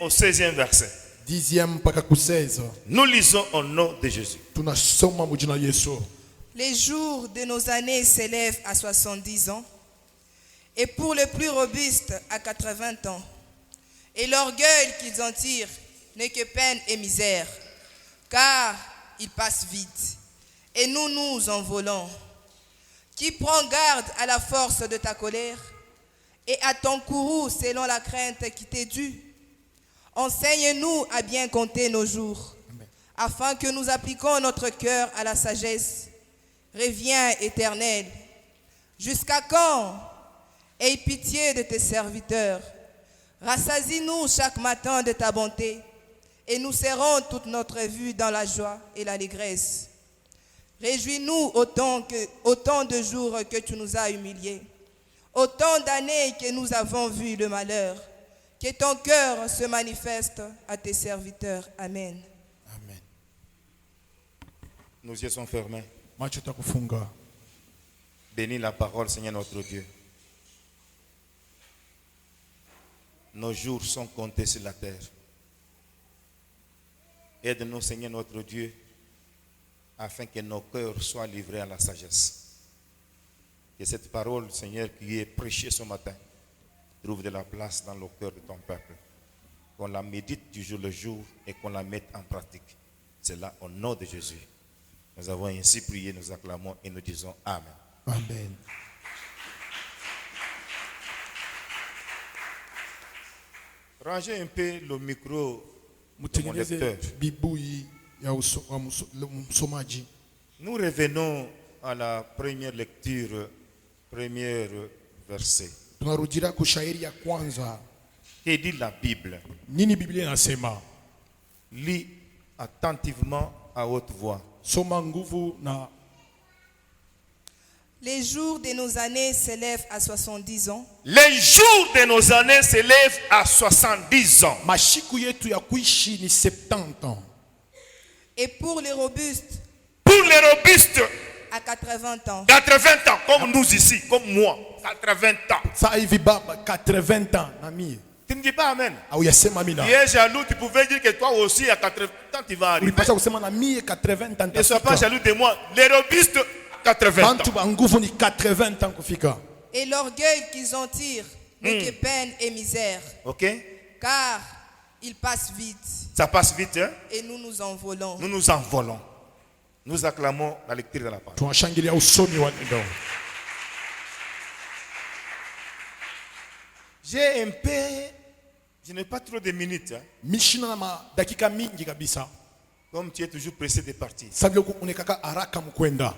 au 16e verset. 10e mpaka ku 16. Nous lisons au nom de Jésus. Tunasoma mu jina la Yesu. Les jours de nos années s'élèvent à 70 ans, et pour le plus robuste à 80 ans. Et l'orgueil qu'ils en tirent n'est que peine et misère, car ils passent vite, et nous nous envolons. Qui prend garde à la force de ta colère et à ton courroux selon la crainte qui t'est due. Enseigne-nous à bien compter nos jours, afin que nous appliquions notre cœur à la sagesse. Reviens, Éternel. Jusqu'à quand? Aie pitié de tes serviteurs. Rassasie-nous chaque matin de ta bonté, et nous serrons toute notre vue dans la joie et l'allégresse. Réjouis-nous autant de jours que tu nous as humiliés, autant d'années que nous avons vu le malheur. Que ton cœur se manifeste à tes serviteurs. Amen. Amen. Nos yeux sont fermés. Macho takufunga. Bénis la parole, Seigneur notre Dieu. Nos jours sont comptés sur la terre. Aide-nous, Seigneur notre Dieu, afin que nos cœurs soient livrés à la sagesse. Que cette parole, Seigneur, qui est prêchée ce matin, trouve de la place dans le cœur de ton peuple. Qu'on la médite du jour le jour et qu'on la mette en pratique. C'est là au nom de Jésus. Nous avons ainsi prié, nous acclamons et nous disons Amen. Amen. Rangez un peu le micro de mon Mutengeneze lecteur. bibui ya msomaji. Nous revenons à la première lecture, premier verset. Tunarudira ku shairi ya kwanza. Que dit la Bible? Nini Biblia inasema? Lis attentivement à haute voix. Soma nguvu na. Les jours de nos années s'élèvent à 70 ans. Les jours de nos années s'élèvent à 70 ans. Mashiku yetu ya kuishi ni 70 ans. Et pour les robustes, Pour les robustes, à 80 ans. 80 ans, comme nous ici, comme moi. 80 ans. Saa hivi baba 80 ans na mie. Tu ne dis pas Amen. Au yasema mina. Tu es jaloux, tu pouvais dire que toi aussi à 80 ans tu vas arriver. Ulipasha kusema na mie 80 ans. Ne sois pas jaloux de moi. Les robustes, 80 ans. Bantu ba nguvu ni 80 ans kufika. Et l'orgueil qu'ils en tirent n'est que peine et misère, Ok? car ils passent vite, Ça passe vite, hein? et nous nous envolons. Nous nous envolons. Nous acclamons la lecture de la parole. Tunashangilia usomi wa neno. J'ai un peu, je n'ai pas trop de minutes, hein? Mishina na madakika mingi kabisa. Comme tu es toujours pressé de partir. Sababu unekaka haraka mkwenda.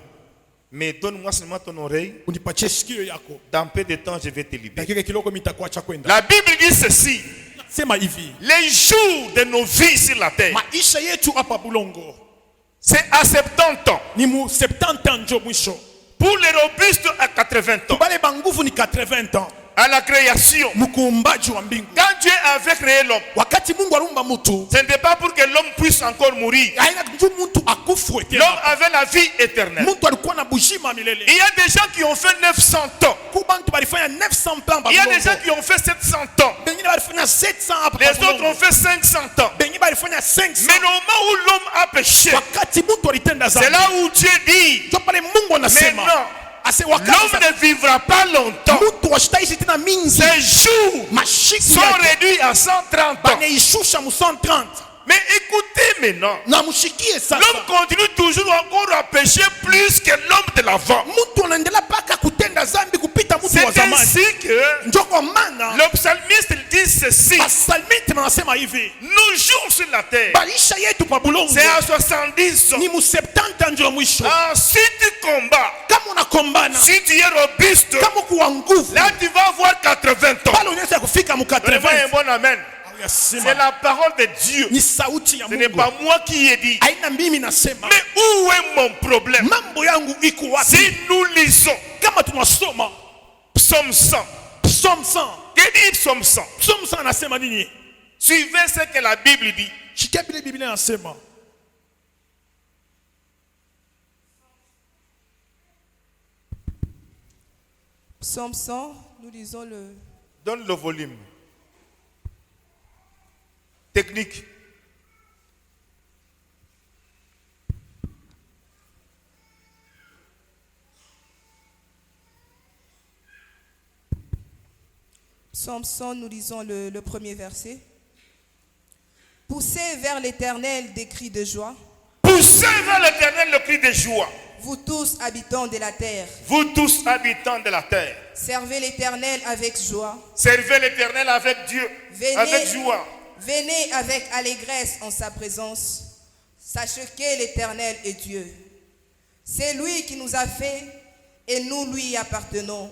Mais donne-moi seulement ton oreille. Unipatie sikio yako. Dans peu de temps, je vais te libérer. Dakika kiloko mitakuacha kwenda. La Bible dit ceci. Sema hivi. Les jours de nos vies sur la terre, Maisha yetu hapa bulongo. c'est à 70 ans. Ni mu 70 ans njo mwisho. Pour les robustes, à 80 ans. Bale banguvu ni 80 ans. À la création, Mkuumbaji wa mbingu. quand Dieu avait créé l'homme, Wakati Mungu alumba mtu, ce n'était pas pour que l'homme puisse encore mourir. haina mtu mtu akufu L'homme tena. avait la vie éternelle. Mtu alikuwa na bushima milele. Il y a des gens qui ont fait 900 ans. Kubantu balifanya 900 ans Il y a des gens babulongo. qui ont fait 700 ans. Bengine balifanya 700 hapa Les autres babulongo. ont fait 500 ans. Bengine balifanya 500. Mais au moment où l'homme a péché, Wakati mtu alitenda c'est dhambi. là où Dieu dit, Ndio pale Mungu anasema. maintenant, Ase l'homme wakati ne vivra pas longtemps. mtu washitaishi tena mingi. Ses jours Mashiku sont yake réduits à 130 ans. banaishusha mu 130. Mais écoutez maintenant, Na mshikie sasa. l'homme continue toujours encore à pécher plus que l'homme de l'avant. Mtu anaendelea paka kutenda zambi kupita mtu wa C'est zamani. ainsi que Ndio kwa maana le psalmiste dit ceci. Basalmiti wanasema hivi. Nos jours sur la terre, Maisha yetu pa bulongo c'est à 70 ans. ni mu 70 ans ndio mwisho. Si tu combats, Kama unakombana, si tu es robuste, kama kuwa nguvu, là tu vas avoir 80 ans. pale unaweza kufika mu Donnez-moi un 80. bon amen. C'est la parole de Dieu. Ni sauti ya Ce n'est Mungu. pas moi qui ai dit. Haina mimi nasema. Mais où est mon problème? Mambo yangu iko wapi? Si nous lisons Kama tunasoma Psaume 100, Psalm 100. que dit Psaume 100? Psalm 100 anasema nini? Suivez ce que la Bible dit. Shikia Biblia, Biblia inasema. Psaume 100, nous lisons le... Donne le volume. technique. Psaume 100, nous lisons le premier verset. Poussez vers l'Éternel des cris de joie, Poussez vers l'Éternel le cri de joie. vous tous habitants de la terre. Vous tous habitants de la terre. Servez l'Éternel avec joie. Servez l'Éternel avec Dieu, avec joie. Venez avec allégresse en sa présence. Sachez que l'Éternel est Dieu. C'est lui qui nous a fait et nous lui appartenons.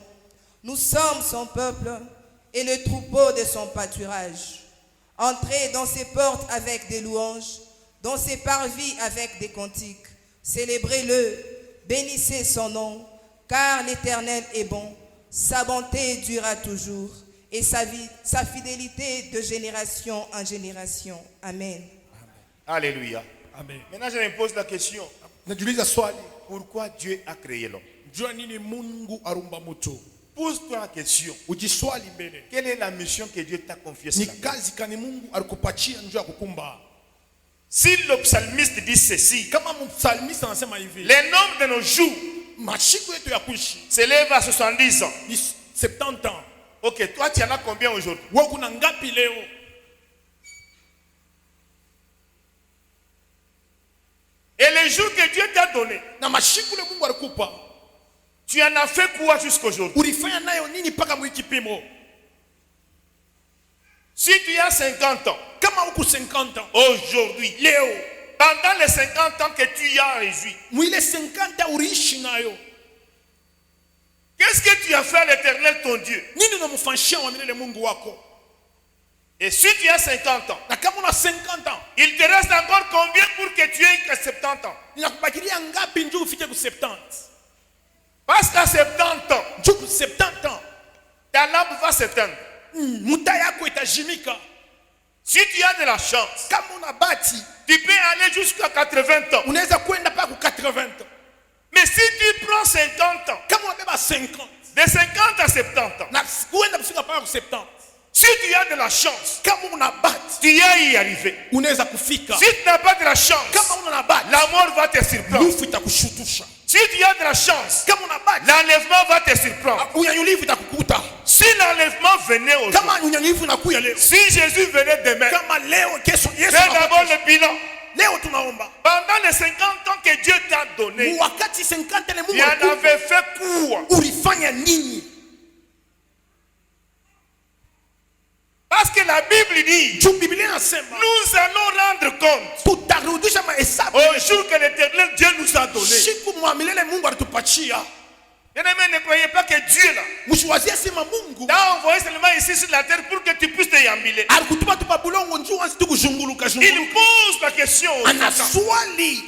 Nous sommes son peuple et le troupeau de son pâturage. Entrez dans ses portes avec des louanges, dans ses parvis avec des cantiques. Célébrez-le, bénissez son nom, car l'Éternel est bon. Sa bonté durera toujours et sa fidélité de génération en génération. Amen. Alléluia. Amen. Maintenant, je me pose la question. Najiuliza swali, Pourquoi Dieu a créé l'homme? jua nini Mungu arumba mtu? Pose-toi la question. Ujiswali mbele. Quelle est la mission que Dieu t'a confiée sur Ni la terre? kazi kani Mungu alikupatia njoo ya kukumba? Si le psalmiste dit ceci, Kama msalmista anasema hivi, les nombres de nos jours mashiko yetu ya kuishi s'élèvent à 70 ans. ni 70 ans. Ok, toi tu en as combien aujourd'hui? Wewe kuna ngapi leo? Et les jours que Dieu t'a donné, Na mashiko ile Mungu alikupa, tu en as fait quoi jusqu'aujourd'hui? ulifanya nayo nini mpaka mwikipimo? Si tu as 50 ans, Kama uko 50 ans, aujourd'hui, leo pendant les 50 ans que tu as réjoui, mwile 50 uliishi nayo, qu'est-ce que tu as fait à l'Éternel ton Dieu? nini unamfanyia wa milele Mungu wako? Et si tu as 50 ans, Na kama una 50 ans, il te reste encore combien pour que tu aies que 70 ans? ninakubakilia ngapi njoo ufike ku 70? Parce qu'à 70 ans, Njoo ku 70 ans, ta lampe va s'éteindre. muta yako itajimika. Si tu as de la chance, Kama una bahati, tu peux aller jusqu'à 80 ans. unaweza kwenda mpaka ku 80 ans. Mais si tu prends 50 ans, Kama unabeba 50 de 50 à 70 ans, na kuenda kufika mpaka ku 70, si tu as de la chance, kama una bahati tu vas y arriver. unaweza kufika. Si tu n'as pas de la chance, Kama una bahati, la mort va te surprendre. lufu itakushutusha. Si tu as de la chance, Kama una bahati, l'enlèvement va te surprendre. unyanyulivu itakukuta. Si l'enlèvement venait aujourd'hui, Kama unyanyulivu nakuya leo, si Jésus venait demain, kama leo kesho Yesu fais d'abord anakuja. le bilan. Leo tunaomba Pendant les 50 ans que Dieu t'a donné, wakati 50 ile tu Mungu en alikupa, avais fait quoi? ulifanya nini? Parce que la Bible dit, Juu Biblia inasema nous allons rendre compte tutarudisha mahesabu au jour que l'Éternel Dieu nous a donné. siku mwa milele Mungu alitupatia. Bien-aimé, ne croyez pas que Dieu là Msiwazie sema Mungu t'a envoyé seulement ici sur la terre pour que tu puisses te yambiler. alikutuma tu babulongo njoo anzi tu kuzunguluka Il zunguluka. pose la question aux Ana enfants. swali.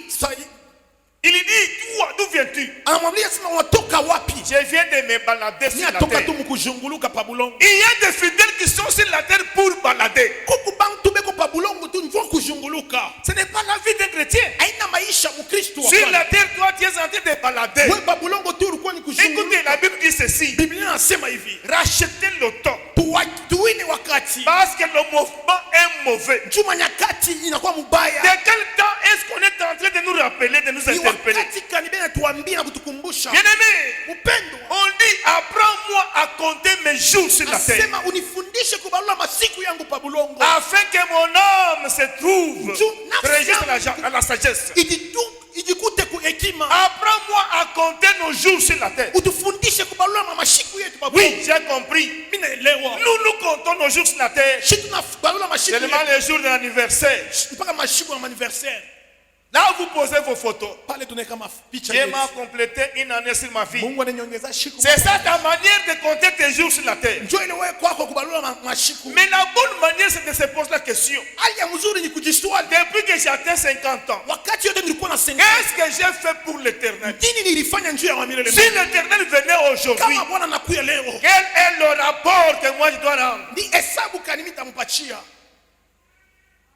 Il dit, toi, d'où viens-tu? Anamwambia sema watoka wapi? Je viens de me balader Ni sur la atoka terre. tu mkuzunguluka pabulongo. Il y a des fidèles qui sont sur la terre pour balader. Kuku bantu beko pabulongo tu njoo kuzunguluka. Ce n'est pas la vie d'un chrétien. Haina maisha mkristo wa Sur kweli. la terre, toi, tu es en train de balader. Wewe babulongo tu ulikuwa ni Écoutez, kuzunguluka. la Bible dit ceci. Biblia inasema hivi. Rachetez le temps. Tuwine wakati. Parce que le mouvement est mauvais. Juma nyakati inakuwa De mubaya. quel temps est-ce qu'on est en train de nous rappeler, de nous Ni interpeller? wakati kanibena tuambie na kutukumbusha. Bien-aimé, Upendo. on dit, apprends-moi à compter mes jours sur la terre. Asema unifundishe kubalula masiku yangu pabulongo. Afin que mon âme se trouve Nafsi présente yangu à la sagesse. Ijikute ku hekima. Apprends-moi à compter nos jours sur la terre. Utufundishe kubalula mashiku yetu pabulongo. Oui, j'ai compris. Mimi naelewa. Nous comptons nos jours sur la terre. Shi tunabalula mashiku Seulement yetu. les jours de l'anniversaire. Mpaka mashiku ya anniversaire. Là où vous posez vos photos. Pale tunaweka picha Dieu yetu. m'a complété une année sur ma vie. Mungu ananiongeza siku. C'est ça ta manière de compter tes jours sur la terre. Njoo ile wewe kwako kubalula mashiku. Mais la bonne manière, c'est de se poser la question. Hali ya mzuri ni kujiswali. Depuis que j'ai atteint 50 ans, Wakati yote nilikuwa na 50. qu'est-ce que j'ai fait pour l'éternel? Nini nilifanya njoo ya milele? Si l'éternel venait aujourd'hui, Kama Bwana nakuya leo. quel est le rapport que moi je dois rendre? Ni hesabu kani nitampatia.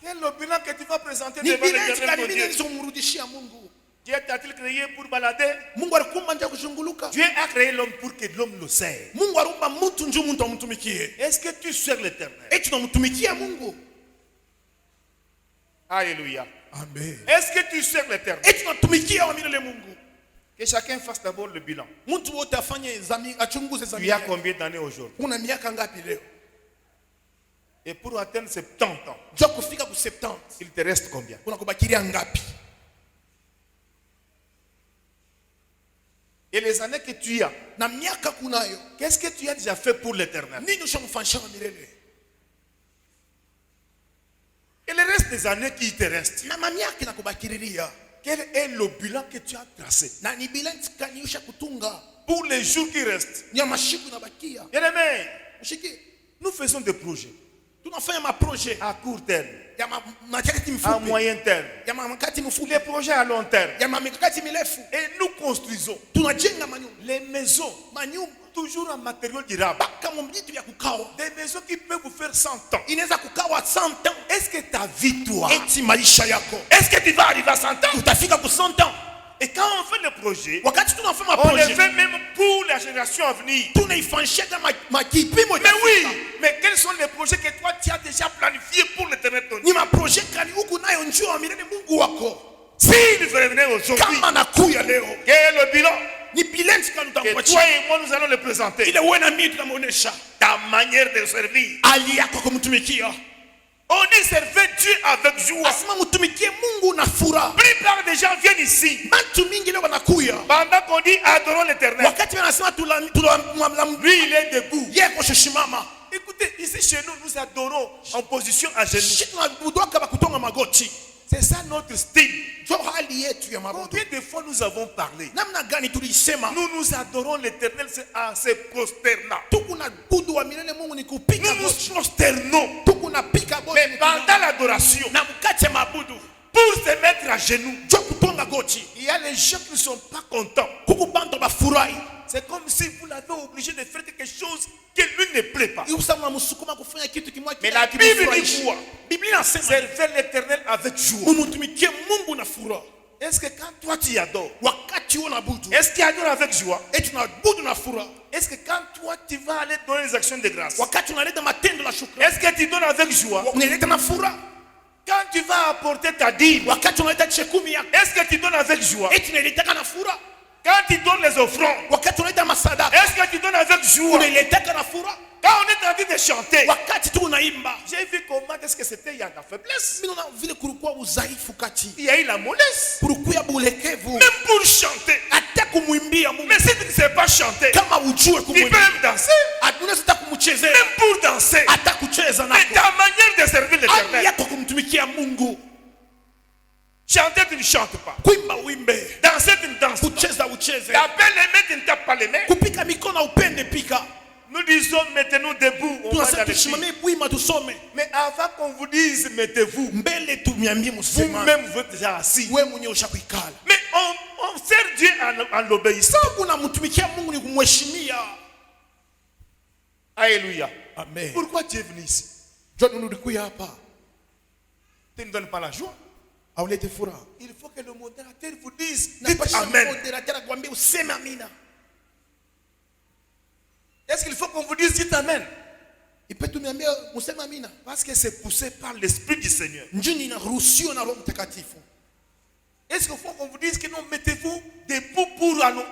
Quel est le bilan que tu vas présenter Ni devant bilanzi l'éternel kani ton mimi Dieu? nilizomrudishia Mungu. Dieu t'a-t-il créé pour balader? Mungu alikuumba nje kuzunguluka. Dieu a créé l'homme pour que l'homme le serve. Mungu aliumba mtu njoo mtu amtumikie. Est-ce que tu sers l'éternel? Eti tunamtumikia Mungu. Alléluia. Amen. Est-ce que tu sers l'éternel? Eti tunatumikia wa milele Mungu. Que chacun fasse d'abord le bilan. Mtu wote afanye achunguze Tu zamiri. as combien d'années aujourd'hui? Una miaka ngapi leo? Et pour atteindre 70 ans, Njoo kufika ku 70. il te reste combien? Kuna kubakiria ngapi? Et les années que tu as, Na miaka kunayo. qu'est-ce que tu as déjà fait pour l'éternel? Nini ushamfanyisha wa milele? Et le reste des années qui te restent, Na mamiaka inakubakiriria. quel est le bilan que tu as tracé Na ni bilansi kani usha kutunga. pour les jours qui restent? Ni mashiku inabakia. Bien-aimés, Ushiki. nous faisons des projets Tunafanya maproje à court terme, ya makati à mfupi. moyen terme, Ya makati mfupi. les projets à long terme. Ya mikakati mirefu. Et nous construisons Tunajenga manyumba. les maisons, Manyumba toujours en matériaux durables. kama mjitu ya kukawa. Des maisons qui peuvent vous faire 100 ans. Inaweza kukawa 100 ans. Est-ce que ta vie, toi, Eti maisha yako. est-ce que tu vas arriver à 100 ans? Utafika ku 100 ans. Et quand on fait le projet, Wakati tunafanya on le maproje. fait même pour la génération à venir. Tunaifanyisha kama makipimo. Mais oui, mais quels sont les projets que toi tu as déjà planifiés pour l'éternel ton Dieu? Ni maproje kani huku nayo njoo wa milele Mungu wako. S'il revenait aujourd'hui, Kama nakuya leo. quel est le bilan? Ni bilansi kani Que toi utampatia. et moi nous allons le présenter. Ile wewe na mimi tunamuonesha. Ta manière de servir. Ali yako kumtumikia. On dit servir Dieu avec joie. Asema mtumikie Mungu na furaha. La plupart des gens viennent ici. Watu mingi leo wanakuya. Pendant qu'on dit adorons l'éternel. Wakati wanasema Lui il est debout. yeko shishimama. Écoutez, ici chez nous, nous adorons en position à genoux. Sisi tunabudwaka bakutonga magoti. C'est ça notre style. Ndio hali yetu ya mabudu. Combien de fois nous avons parlé? Namna gani tulisema? Nous adorons l'éternel en se prosternant. Tukuna budu wa milele Mungu ni kupika Nous nous goti. prosternons. Tukuna pika goti. Mais pendant l'adoration, na mkate ya mabudu. pour se mettre à genoux, Ndio kutonga goti. il y a les gens qui ne sont pas contents. Huku bantu bafurahi. C'est comme si vous l'avez obligé de faire quelque chose qui lui ne plaît pas. Usama msukuma kufanya kitu kimoja. Mais la Bible dit quoi? Biblia inasema Servez l'éternel avec joie. mumutumikie Mungu na furaha. Est-ce que quand toi tu y adores, Wakati unabudu, est-ce qu'il adore avec joie? eti tunabudu na furaha. Est-ce que quand toi tu vas aller donner les actions de grâce, Wakati unaleta matendo la shukrani, est-ce que tu donnes avec joie? unaleta na furaha. Quand tu vas apporter ta dîme, Wakati unaleta chekumi yako, est-ce que tu donnes avec joie? eti unaleta na furaha. Quand tu donnes les offrandes, Wakati unaleta masadaka, est-ce que tu donnes avec joie? unaleta na furaha. Quand on est en train de chanter, Wakati tu unaimba, j'ai vu comment est-ce que c'était il y a la faiblesse. mimi naona vile kulikuwa udhaifu kati. Il y a eu la mollesse. Kulikuwa bulekevu. Même pour chanter. Hata kumwimbia Mungu. Mais si tu ne sais pas chanter, Kama ujue tu peux kumwimbia. même danser. Unaweza hata kumchezea. Même pour danser. Hata kucheza Mais nako. ta manière de servir Hali l'éternel. yako kumtumikia Mungu. Chanter, tu ne chantes pas. Kuimba uimbe. Danser, tu ne danses pas. Kucheza ucheze. Taper les mains, tu ne tapes pas les mains. Kupika mikono upende pika. Nous disons, mettez-nous debout. On va Tunasema dans les filles. tusimamie bwima tusome. Mais avant qu'on vous dise, mettez-vous, Mbele tumiambie msema. vous-même, vous êtes déjà assis. Wewe mwenyewe ushakuikala. Mais on sert Dieu en l'obéissant. Unamtumikia Mungu ni kumheshimia. Alléluia. Amen. Pourquoi tu es venu ici? Njoo nilikuja hapa. Tu ne donnes pas la joie. Aulete furaha. Il faut que le modérateur vous dise, Na dites pasha Amen. moderateur akwambie useme amina. Est-ce qu'il faut qu'on vous dise, dites Amen? Ipe tumiambie useme amina. Parce que c'est poussé par l'Esprit du Seigneur. Njini inaruhusiwa na Roho Mtakatifu. Est-ce qu'il faut qu'on vous dise que non, mettez-vous debout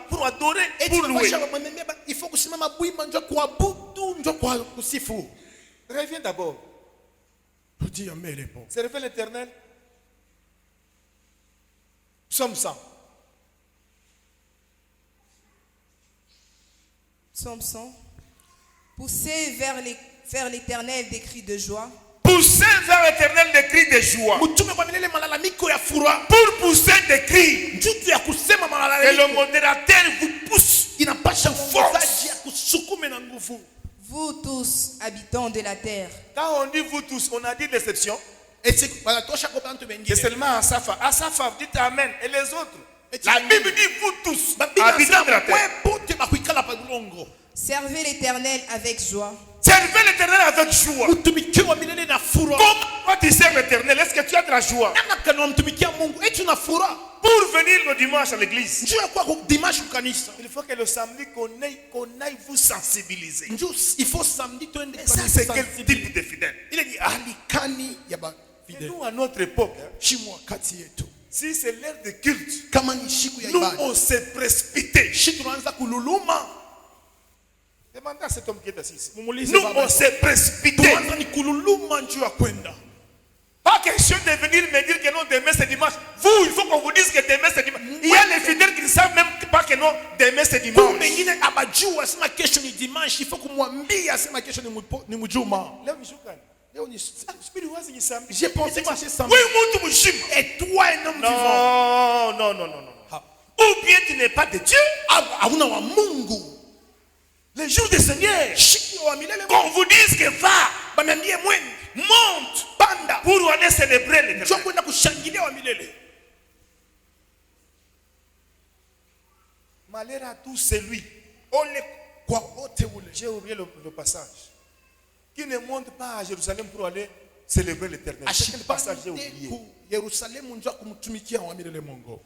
pour adorer, Eti pour louer? napasha wamwambia il faut kusimama bwima njoo kuabudu, njoo kwa kusifu. Reviens d'abord. Rudi mbele po. Servez l'Éternel. Psaume 100. Psaume 100. Poussez vers l'Éternel des cris de joie. Poussez vers l'Éternel des cris de joie. Mtume kwa milele malalamiko ya furaha. Pour pousser des cris. Njutu ya kusema Et malalamiko. le modérateur vous pousse. Inapasha Force. mfonzaji ya kusukume na nguvu. Vous tous, habitants de la terre, Quand on dit vous tous, on a dit l'exception. Eti wanatosha kwa bantu C'est wengine. seulement Asaph. Asaph, dites Amen. Et les autres. Et La tu- Bible dit vous tous, Babila habitants de la sema terre. pote bakuikala pa bulongo. servez l'Éternel avec joie. Servez l'Éternel avec joie. Utumikie wa milele na furaha. Comment toi tu sers l'Éternel? Est-ce que tu as de la joie? Namna gani unamtumikia Mungu? Eti una furaha. Pour venir le dimanche à l'église, Njoo ya kwa dimanche kukanisa. il faut que le samedi qu'on aille vous sensibiliser. Njoo il faut samedi twende Et ça, c'est quel type de fidèle? ile ni alikani ya ba fidèle. nous, à notre époque, hein, Shimwa kati yetu. si c'est l'heure de culte, Kama ni siku ya nous, ibada. on s'est précipité. Shi tunaanza kululuma. Demandez à cet homme qui est assis ici. Mumulize Nous, baba. on s'est précipité. Tunaanza ni kululuma njuu ya kwenda. Pas question de venir me dire que non, demain c'est dimanche. Vous, il faut qu'on vous dise que demain c'est dimanche. Il y a les fidèles qui ne savent même pas que non, demain c'est Huyu dimanche. mwingine abajua asema kesho ni dimanche, ifo kumwambia asema kesho ni mjuma. Leo ni shukrani. Leo ni Spiri wazi ni samedi. J'ai pensé que c'est samedi. Oui, mon Dieu, Et toi un homme vivant. non, non, non, non, non. Ou bien tu n'es pas de Dieu. Hauna wa Mungu. Les jours du Seigneur, Siku wa milele. qu'on vous dise que va, Baniambie mweni. monte, Panda. pour aller célébrer Njoo l'éternel. kwenda kushangilia wa milele. Malheur à tout celui, Ole kwa wote ule. j'ai oublié le passage, qui ne monte pas à Jérusalem pour aller célébrer l'éternel. C'est quel passage j'ai oublié? Yerusalemu njoo kumtumikia wa milele Mungu.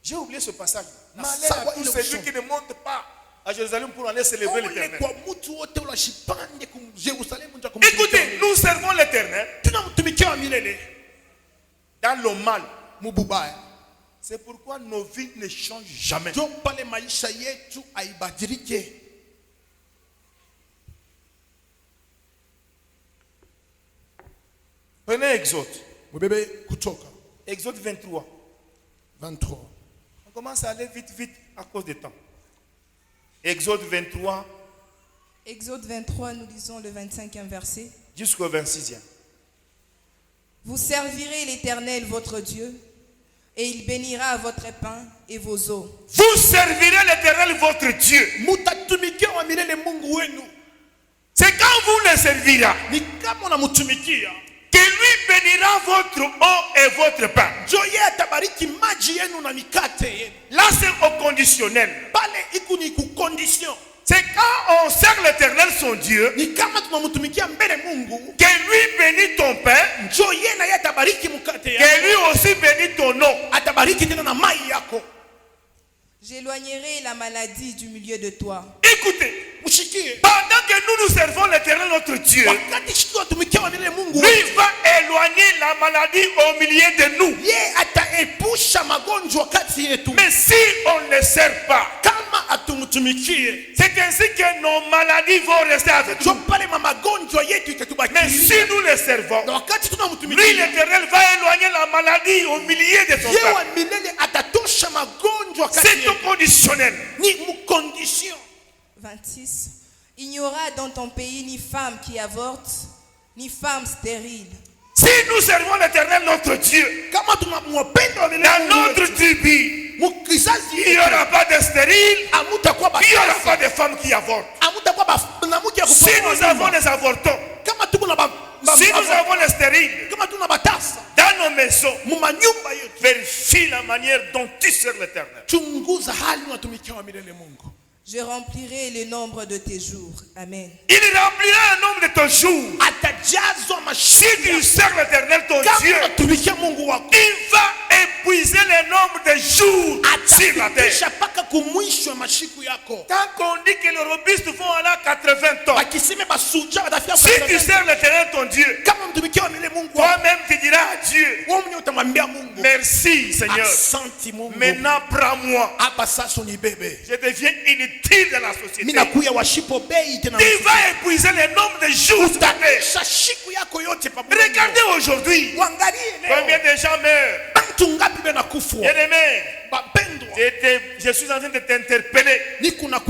J'ai oublié ce passage. Na Malheur sawa à tout ile celui kusoma. qui ne monte pas à Jérusalem pour aller célébrer Ole l'éternel. kwa mtu wote ule shipande kum Yerusalemu njoo kumtumikia. Écoutez, nous servons l'éternel tunamtumikia wa milele dans le mal. mububaya. C'est pourquoi nos vies ne changent jamais. Njoo pale maisha yetu haibadilike. Prenez Exode. Mubebe kutoka Exode 23. 23. On commence à aller vite, vite à cause du temps. Exode 23 Exode 23, nous lisons le 25e verset. jusqu'au 26e. Vous servirez l'Éternel votre Dieu, et il bénira votre pain et vos eaux. Vous servirez l'éternel votre Dieu. Mutatumikia wa milele Mungu wenu. C'est quand vous le servirez Ni kama unamtumikia. que lui bénira votre eau et votre pain. Njoo yeye atabariki maji yenu na mikate yenu. Là, c'est au conditionnel. Pale iku ni ku condition. C'est quand on sert l'éternel son Dieu Ni kama tunamtumikia mbele Mungu. que lui bénit ton pain, Njoo yeye na yeye atabariki mkate que yako. lui aussi bénit ton eau. Atabariki tena na mai yako. J'éloignerai la maladie du milieu de toi. Écoutez, Mshikie. pendant que nous servons l'éternel notre Dieu, Wakati shikiwa tumikia wa milele Mungu. lui va éloigner la maladie au milieu de nous. Yeye ataepusha magonjwa kati yetu. Mais si on ne le sert pas, Kama atumtumikie. c'est ainsi que nos maladies vont rester avec Njoo nous. pale magonjwa yetu Mais itatubakia. si nous le servons, Na wakati lui tunamtumikia. l'éternel va éloigner la maladie au milieu de son Yeye wa peuple. milele atatosha magonjwa kati C'est yetu. au conditionnel. Ni mcondition. 26. Il n'y aura dans ton pays ni femme qui avorte, ni femme stérile. Si nous servons l'éternel notre Dieu, Kama tunamwapenda wa milele dans Mungu notre wetu, tribu, mukizazi il n'y aura pas de stérile, amutakuwa il n'y aura bakasa. pas de femmes qui avortent. Amutakuwa banamuke ya Si kupanga nous avons nyumba. les avortons, Kama tuko na ba si nous avons les stériles, kama tuna batasa dans nos maisons, mumanyumba yetu, vérifie la manière dont tu sers l'éternel. chunguza hali unatumikia wa milele Mungu. Je remplirai le nombre de tes jours. Amen. Il remplira le nombre de ton jour. Atajazwa Si tu mashida. sers l'éternel ton Kama Dieu, unatumikia Mungu wako, il va épuiser le nombre de jours sur la terre. atafikisha paka kumwisho mashiku yako. Tant qu'on dit que les robustes vont aller à 80 ans, Bakiseme basuja batafia si tu sers l'éternel ton Dieu, kama mtumikia wa milele Mungu wako, toi-même tu diras à Dieu, wewe mwenyewe utamwambia Mungu, merci Seigneur, asante Mungu. maintenant prends-moi. Hapa sasa unibebe. Je deviens inutile dans la société. Mimi nakuya washipo bei tena. Tu vas épuiser le nombre de jours sur la terre. Utaisha shiku yako yote pamoja. Regardez aujourd'hui, Uangalie combien leo. de gens meurent. Bantu ngapi bena kufa. Bien-aimé, Bapendwa. je suis en train de t'interpeller. Niko na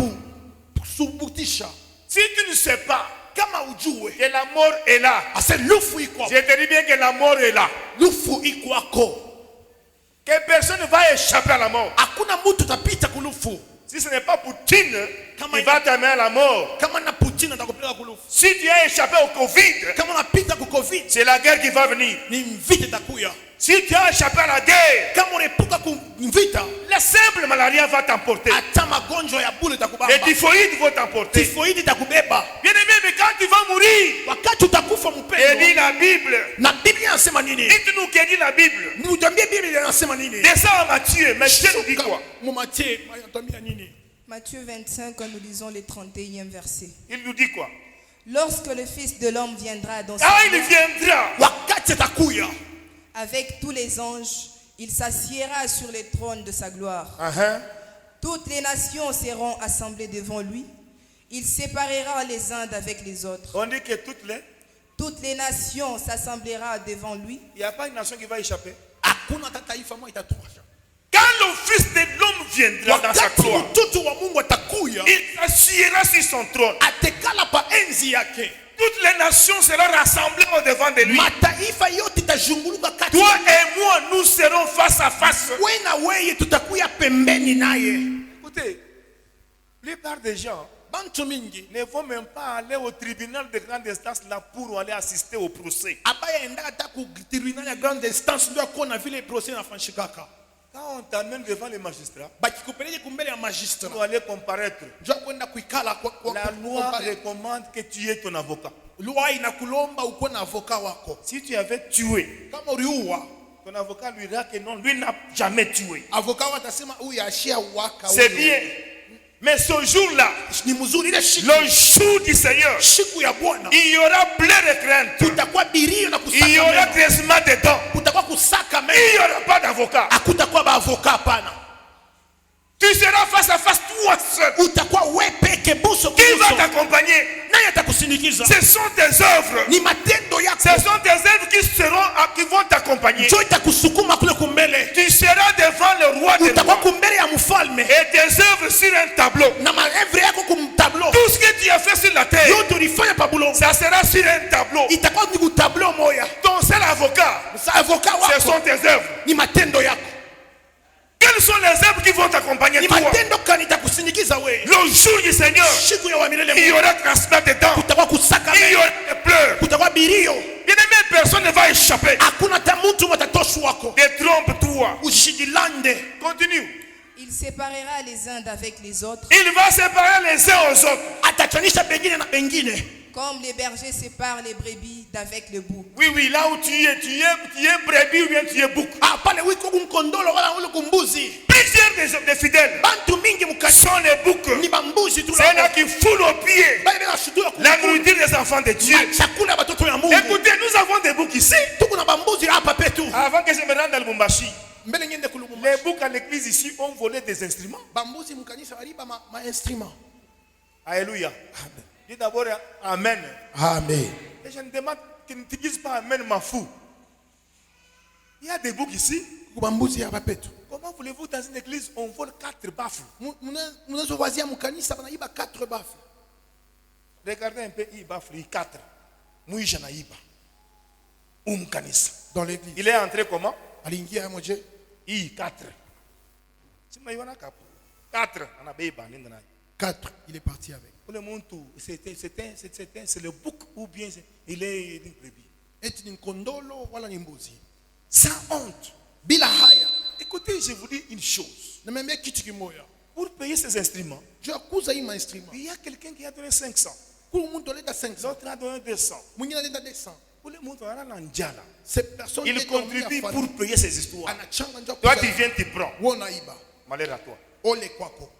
kusubutisha. Si tu ne sais pas Kama ujue. que la mort est là, Ase lufu iko. je te dis bien que la mort est là. Lufu iko ako. Que personne ne va échapper à la mort. Hakuna mtu tapita kulufu. Si ce n'est pas Poutine Kama qui va t'amener à la mort. Kama na Putin atakupeleka kulufu. Si tu as échappé au Covid, Kama unapita ku Covid, c'est la guerre qui va venir. ni mvita itakuya. Si tu as échappé à la guerre, Kama unaepuka ku mvita, la simple malaria va t'emporter. hata magonjwa ya bure Les itakubamba. typhoïdes vont t'emporter. Tifoidi itakubeba. Bien-aimé, mais quand tu vas mourir, Wakati utakufa et dit mpendwa. la Bible, Na Biblia inasema nini? dites-nous que dit la Bible. Niujambie Biblia inasema nini? Descends à Matthieu, Matthieu nous dit quoi? Mumatie, anatuambia nini? Matthieu 25, nous lisons le 31e verset. Il nous dit quoi? Lorsque le Fils de l'homme viendra dans Quand sa il gloire, viendra, wakati atakuya avec tous les anges, il s'assiera sur les trônes de sa gloire. uh-huh, Toutes les nations seront assemblées devant lui. Il séparera les uns d'avec les autres. on dit que Toutes les nations s'assemblera devant lui. il n'y a pas une nation qui va échapper. hakuna hata taifa moja itatosha. Quand le Fils de l'homme viendra dans sa Wakati gloire, mtoto wa Mungu atakuya, il s'assiera sur son trône. atekala pa enzi yake. Toutes les nations seront rassemblées au devant de lui. Mataifa yote itazunguluka kati. Toi et moi, nous serons face à face. Wewe na wewe tutakuya pembeni naye. Écoutez, la plupart des gens Bantu mingi ne vont même pas aller au tribunal de grande instance là pour aller assister au procès. abaya enda hata ku tribunal ya grande instance ndio akona vile procès inafanyikaka. Quand on t'amène devant les magistrats, Bakikupeleke kumbele ya magistrat. tu aller comparaître. Ndio kwenda kuikala La loi recommande que tu aies ton avocat. loi inakulomba uko na avocat wako. Si tu avais tué, Kama uliua, ton avocat lui dira que non, lui n'a jamais tué. avocat watasema huyu ashia waka. C'est bien. Mais ce jour-là, Ni mzuri ile siku. le jour du Seigneur, Siku ya Bwana. il y aura plein de craintes. Kutakuwa birio na kusaka Il y aura meno. grincement de dents. Kutakuwa kusaka Il meno. n'y aura pas d'avocat. Hakutakuwa ba avocat pana. Tu seras face à face toi seul. Utakuwa wewe peke buso Qui va kubuso. t'accompagner? Nani atakusindikiza? Ce sont tes œuvres. Ni matendo yako. Ce sont tes œuvres qui vont t'accompagner. Ndio itakusukuma kule kumbele. Tu seras devant le roi des Utakuwa rois. kumbele ya mfalme. Et tes œuvres sur un tableau. Na maevre yako kumtablo. Tout ce que tu as fait sur la terre, Yote ulifanya pa bulongo. ça sera sur un tableau. Itakuwa ni kutablo moya. Ton seul avocat, Sa avocat ce wako sont tes œuvres. ni matendo yako. Quelles sont les œuvres qui vont t'accompagner Ni toi? matendo kani itakusindikiza wewe. Le jour du Seigneur, Siku ya wa milele il y aura transplant de dents. kutakuwa kusaka Il y meno. aura des pleurs. Kutakuwa birio. Bien-aimé, personne ne va échapper. Hakuna hata mtu matatoshi wako. Détrompe-toi. Ushidilande. Continue. Il séparera les uns d'avec les autres, Il va séparer les uns aux autres. Atachanisha pengine na pengine. comme les bergers séparent les brebis d'avec le bouc. Oui, oui, là où tu es brebis ou bien tu es bouc. Ah, pale wiko kumkondolo wala ule kumbuzi. Plusieurs des fidèles Bantu mingi mukasi. sont les boucs. Ni bambuzi tu C'est là qui foulent aux pieds Bale bela shutua la nourriture des enfants de Dieu. chakula batoto ya Mungu. Écoutez, nous avons des boucs ici. Tuko na bambuzi hapa petu. Avant que je me rende à Lubumbashi, Mbele nyende kulumuma. les boucs à l'église ici ont volé des instruments. Bambuzi mkanisa waliba ma instrument. Alléluia. Dis d'abord Amen. Amen. Et je ne demande qu'ils ne te disent pas Amen, m'en fous. Il y a des boucs ici. Bambuzi hapa petu. Comment voulez-vous dans une église, on vole 4 baffles? Mnazo wazia mkanisa banaiba 4 bafu. Regardez un peu, il baffle, il 4. Mouija naïba. Kanisa. Dans l'église. Il est entré comment? Aliingia ya moje. I 4. Si mna iwana kapo. 4 anabeba nenda naye. 4, il est parti avec. Pour le monde tout, c'est le bouc ou bien il est une brebis. Eti ni kondolo wala ni mbuzi. Sans honte. Bila haya. Écoutez, je vous dis une chose. Na meme kitu kimoya. Pour payer ces instruments, Je akuza hii instrument. il y a quelqu'un qui a donné 500. Kule mtu aleta 500. L'autre a donné 200. Mwingine aleta 200. Pour le monde, on a l'andiala. Cette personne Il contribue pour payer ces histoires. anachanga ndio. Toi, tu viens, tu prends. Wona iba. Malheur à toi. Ole kwako.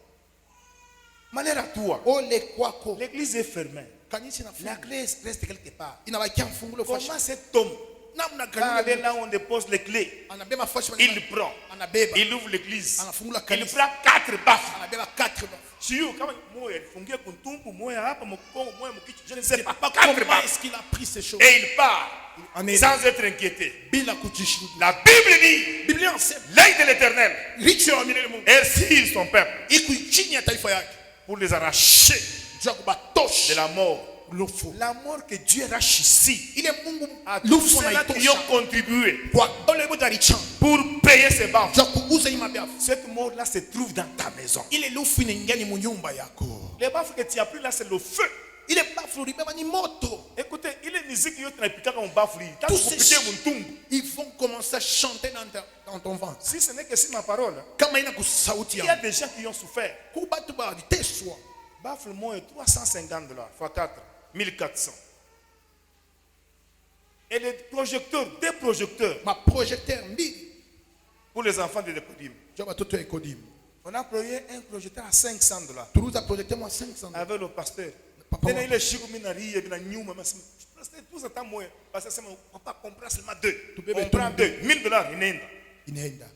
Malheur à toi. Ole kwako. L'église est fermée. Kanisa La inafunga. clé reste quelque part. Inabakia mfungulo Comment fashi. cet homme Namna va aller gani? là où on dépose les clés? Anabeba fashi. Il prend. Anabeba. Il ouvre l'église. Anafungula Il kanisa. prend 4 baffes. Anabeba 4 bafu. Sio kama moyo alifungia kuntumbu, moyo hapa mkongo, moyo mkichwa. Je ne sais pas. Pas 4 comment baffes. est-ce qu'il a pris ces choses? Et il part Amen. sans être inquiété. Bila kujishuhudia. La Bible dit, Biblia inasema l'œil de l'Éternel licho ya milele Mungu est sur son peuple iko chini ya taifa yake. pour les arracher Jua kubatosha de la mort. lufu. La mort que Dieu arrache ici Ile Mungu à tous lufu ceux-là qui naitosha. ont contribué Kwa ole bote alichanga. pour payer ses baffes. Jua kuuza hii mabafu. Cette mort-là se trouve dans ta maison. Ile lufu inaingia ni munyumba yako. Les baffes que tu as pris là, c'est le feu. Ile bafu ulibeba ni moto. Écoutez, il est musique yote naipika kama bafu hii. Tant Tous que vous ces piquez mon tumbu. ils vont commencer à chanter dans ton ventre. Si ce n'est que si ma parole, Kama ina kusauti il y a yangu. des gens qui ont souffert. Kubatu ba viteswa. Baffle moi est $350 x 4, 1400. Et les projecteurs, des projecteurs Ma projecteur mbili. pour les enfants de l'écodim. Jua batoto ya Kodim. On a employé un projecteur à $500 Tuliuza projecteur mwa 500. avec le pasteur. Papa Tena wangu. ile shiku mimi nalia bila nyuma masema. Tout ça moi parce que sema papa comprend seulement 2. Tubebe On prend tu 2 $1000 inaenda. Inaenda.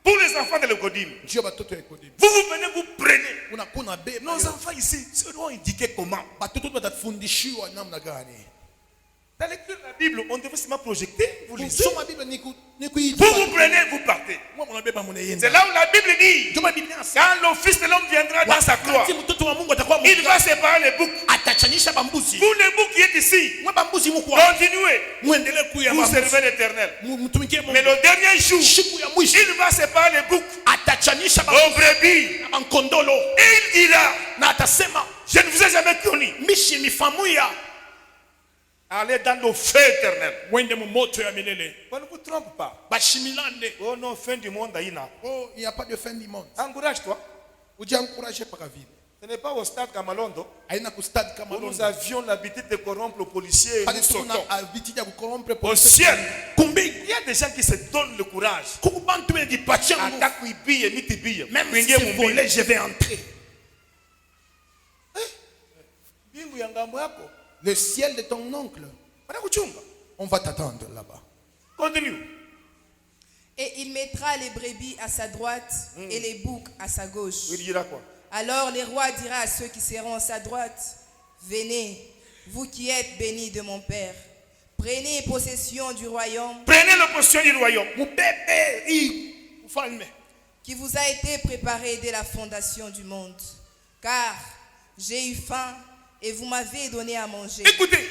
Pour les enfants de l'Ecodim. Njoo batoto ya Ecodim. Vous venez vous prenez. Unakuna beba. Nos enfants ici, seront éduqués comment? Batoto batafundishiwa namna gani? Dans lecture de la Bible, on devait seulement projeter, vous lisez. Kusoma Biblia ni Vous vous prenez, vous partez. Moi mnabeba C'est mnaenda. là où la Bible dit, Njoo Biblia inasema. quand le Fils de l'homme viendra dans sa gloire, Wakati mtoto wa Mungu atakuwa il va séparer les boucs. atachanisha bambuzi. Vous les boucs qui êtes ici, Mwa bambuzi mko. continuez. Muendelee kuya Vous bambuzi. servez l'Éternel. Mtumikie Mungu. Mais le dernier jour, Siku ya mwisho il va séparer les boucs atachanisha aux bambuzi brebis. na bankondolo. Et il dira, Na atasema je ne vous ai jamais connu. mishi mifamuya Allez dans le feu éternel. mwende mu moto ya milele. On ne vous trompe pas. Bashimilane. Oh non, fin du monde, Aïna. Oh, il n'y a pas de fin du monde. Encourage-toi. Ujiencourage par la vie. Ce n'est pas au stade Kamalondo Haina ku stade kama où nous Londres. avions l'habitude de corrompre le policier et Pale nous tuna sautons. habitude ya kukorompe Au ciel, Kumbi. il y a des gens qui se donnent le courage. Kubantu bene dipatia nguvu. Attaque kuibie, mitibie. Même si Kuingia c'est mumbi. volé, je vais entrer. Bingu ya ngambo yako. Le ciel de ton oncle, Wanakuchunga. on va t'attendre là-bas. Continue. Et il mettra les brebis à sa droite et les boucs à sa gauche. Il dira quoi? Alors le roi dira à ceux qui seront à sa droite, venez, vous qui êtes bénis de mon Père, prenez possession du royaume Prenez la possession du royaume. Mubebe hii ufalme qui vous a été préparé dès la fondation du monde. Car j'ai eu faim et vous m'avez donné à manger. Écoutez,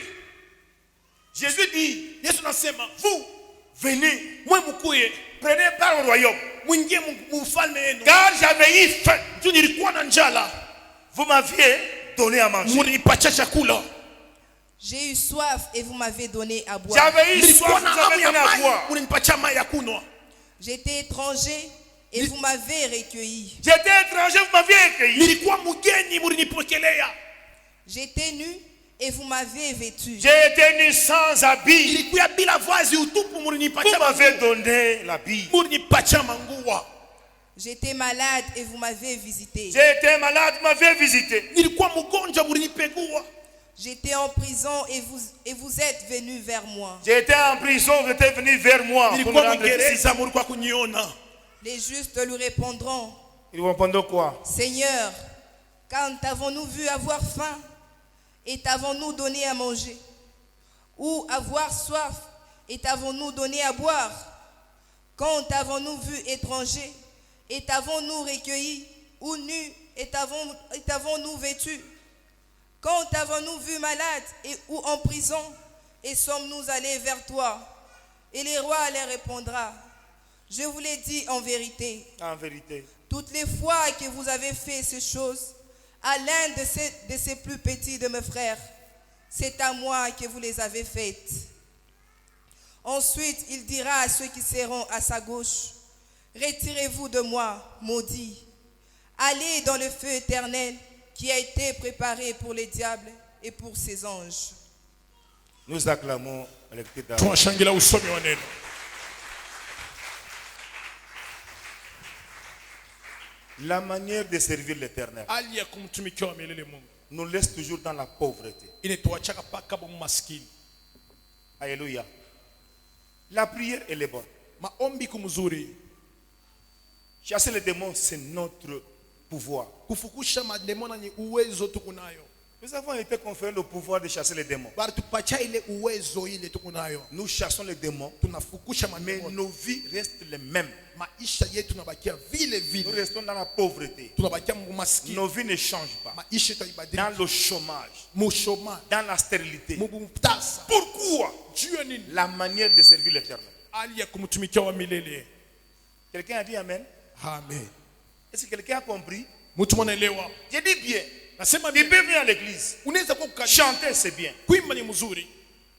Jésus dit, Yesu nasema vous venez, mwe mkuye prenez part au royaume. mwingie mufalme yenu. Car j'avais eu faim. Tu nilikuwa na njala, Vous m'aviez donné à manger. mlinipatia chakula. J'ai eu soif et vous m'avez donné à boire. J'avais eu Nilikuwa soif, na vous hamu avez ya donné à maji, boire. mlinipatia mai ya kunwa. J'étais étranger et vous m'avez recueilli. J'étais étranger, vous m'aviez accueilli. Nilikuwa mgeni, mlinipokelea. J'étais nu et vous m'avez vêtu. J'ai été nu sans habit. Nilikuwa bila vazi utupu, Vous mlinipatia m'avez manguo. donné l'habit. Mlinipatia manguo. J'étais malade et vous m'avez visité. J'ai été malade, vous m'avez visité. Nilikuwa mgonjwa, mlinipegua. J'étais en prison et vous êtes venus vers moi. J'étais en prison, vous êtes venu vers moi pour me Nilikuwa rendre visite. mgereza, mlikuwa kuniona. Les justes lui répondront, Ils vont répondre quoi? Seigneur, quand t'avons-nous vu avoir faim et t'avons-nous donné à manger? Ou avoir soif et t'avons-nous donné à boire? Quand t'avons-nous vu étranger et t'avons-nous recueilli? Ou nu et t'avons-nous vêtu? Quand t'avons-nous vu malade ou en prison et sommes-nous allés vers toi? Et le roi leur répondra, je vous l'ai dit en vérité, En vérité. toutes les fois que vous avez fait ces choses à l'un de ces plus petits de mes frères, c'est à moi que vous les avez faites. Ensuite, il dira à ceux qui seront à sa gauche, retirez-vous de moi, maudits. Allez dans le feu éternel qui a été préparé pour les diables et pour ses anges. Nous acclamons la lecture de la- Tunashangilia usomi wa neno. La manière de servir l'Éternel Hali ya kumtumikia wa milele Mungu nous laisse toujours dans la pauvreté. inatuachaka paka maskini. Alléluia. La prière, elle est bonne. Maombi kumzuri. Chasser les démons, c'est notre pouvoir. Kufukusha mademona ni uwezo tukunayo. Nous avons été conférés le pouvoir de chasser les démons. Baritupacha ile uwezo ile tukunayo. Nous chassons les démons, Tunafukusha mais mademona. nos vies restent les mêmes. Maisha yetu tunabakia vile Nous vile. restons dans la pauvreté. Tunabakia maskini. Nos vies ne changent pas. Maisha Dans itaibadilika. le chômage, Mushoma. dans la stérilité. Mubutasa. Pourquoi? Jua nini? La manière de servir l'Éternel. Hali ya kumtumikia wa milele. Quelqu'un a dit Amen? Amen. Est-ce que quelqu'un a compris? Mtu mwanaelewa. J'ai dit bien. Nasema Il peut venir à l'église. unaweza kuwa kukadi. Chanter, c'est bien. Kuimba ni mzuri.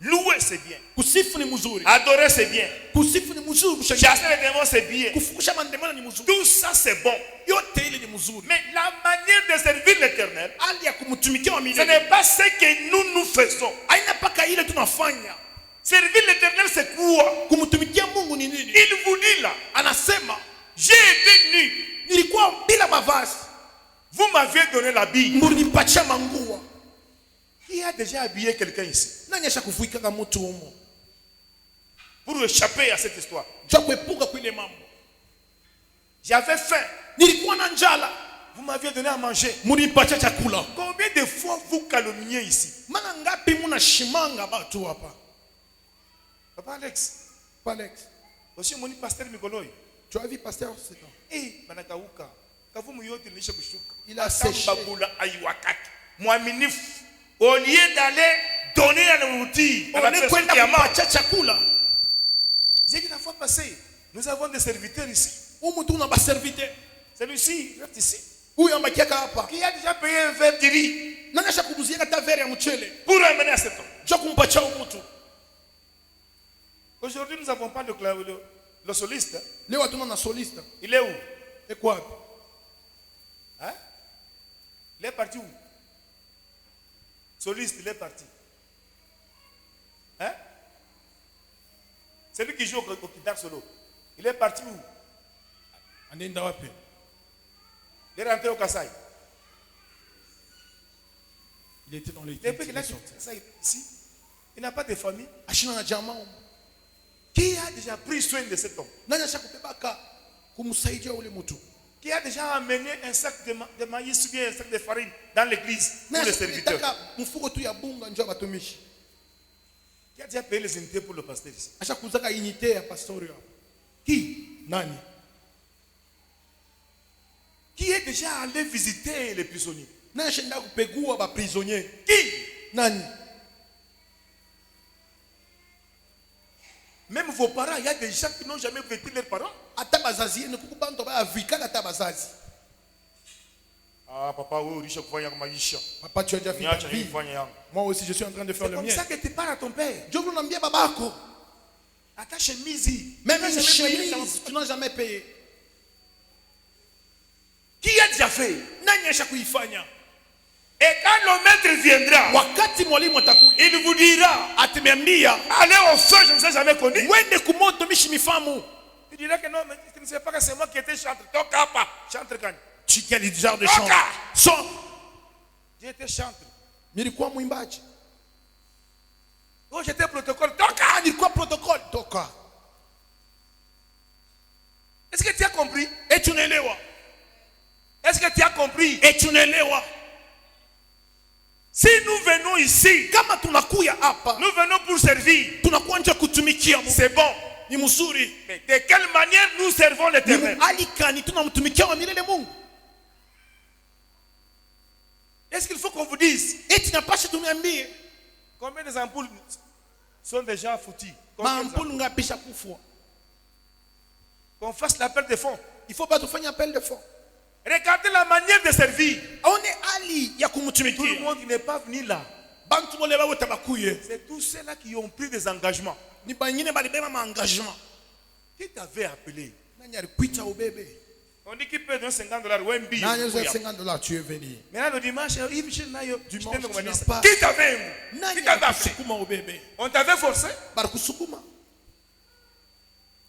Louer, c'est bien. Kusifu ni mzuri. Adorer, c'est bien. Kusifu ni mzuri. Kushangilia. Chasser les démons, c'est bien. Kufukusha mademona ni mzuri. Tout ça, c'est bon. Yote ile ni mzuri. Mais la manière de servir l'Éternel, Hali ya kumtumikia wa ce milele. n'est pas ce que nous faisons. Haina paka ile tunafanya. Servir l'Éternel, c'est quoi? Kumtumikia Mungu ni nini? Il vous dit là, Anasema j'ai été nu. nilikuwa bila mavazi. Vous m'aviez donné l'habit. Mlinipatia manguo. Qui a déjà habillé quelqu'un ici Nani ashakufuika mtu humo? pour échapper à cette histoire? Jua kuepuka kwile mambo. J'avais faim. Nilikuwa na njala. Vous m'aviez donné à manger. Munipatia chakula. Combien de fois vous calomniez ici? Mara ngapi mnashimanga watu hapa? Papa Alex. Papa Alex. Aussi mon pasteur Mikoloy. Tu as vu pasteur c'est ça? Eh, banakauka. Kavumu yote nilisha kushuka. Il a séché. Bagula aiwakaki. Mwaminifu. Au lieu d'aller donner à l'outil, à la personne qui a marre. J'ai dit la fois passée, nous avons des serviteurs ici. Celui-ci, reste ici. Qui a déjà payé un verre de riz pour amener à cet homme. Aujourd'hui, nous n'avons pas le soliste. Il est où? Hein? Il est parti où? Soliste, il est parti. Hein? C'est lui qui joue au guitare solo. Il est parti où? Il est rentré au Kassai. Il était dans les Depuis qu'il a ici, il n'a pas de famille. Qui a déjà pris soin de cet homme? Qui a déjà amené un sac de maïs ou bien un sac de farine dans l'église pour les serviteurs? Qui a déjà payé les unités pour le pasteur ici? Qui? Nani? Qui est déjà allé visiter les prisonniers? Qui? Nani? Même vos parents, il y a des gens qui n'ont jamais vêtu leurs parents. Ah, papa, oui, riche, Papa, tu as déjà fait ta vie. Moi aussi, je suis en train de faire c'est le comme mien. ça que tu parles à ton père. À ta chemise. Même une chemise, tu n'as jamais payé. Qui a déjà fait? Nani? Et quand le maître viendra, il vous dira, allez au feu, je ne sais jamais connu. Tu diras que non, mais tu ne sais pas que c'est moi qui étais chanteur. Chanteur quand? Quel genre de chant? J'étais chanteur. Nilikuwa mwimbaji. Oh, j'étais protocole. Nilikuwa protocole. Toka. Est-ce que tu as compris? Et tu n'elewa. Est-ce que tu as compris? Et tu n'elewa. Si nous venons ici, Kama tunakuya hapa, nous venons pour servir. tunakuwa nje kutumikia Mungu. C'est bon. Ni mzuri. Mais de quelle manière nous servons l'Éternel? Alikani tunamtumikia wa milele Mungu. Est-ce qu'il faut qu'on vous dise? Et tu n'as pas tumiambie. Combien des ampoules sont déjà foutues? Maampulu ngapi shakufwa? Qu'on fasse l'appel de fonds. Il faut pas faire un appel de fonds. Regardez la manière de servir. On est ali ya Tout le kumutumikia. monde qui n'est pas venu là. Bantu mole ba wetabakuye. C'est tous ceux-là qui ont pris des engagements. Ni banyine balibeba ma engagement. Qui t'avait appelé? Nani alikuita ubebe? On dit qu'il peut donner $50. Ouais, mbi. Nani a $50 tu es venu. Maintenant le dimanche, Dimanche, tu n'as pas. Qui t'avait? Nani Qui t'avait appelé? akusukuma ubebe? On t'avait forcé. Barakusukuma.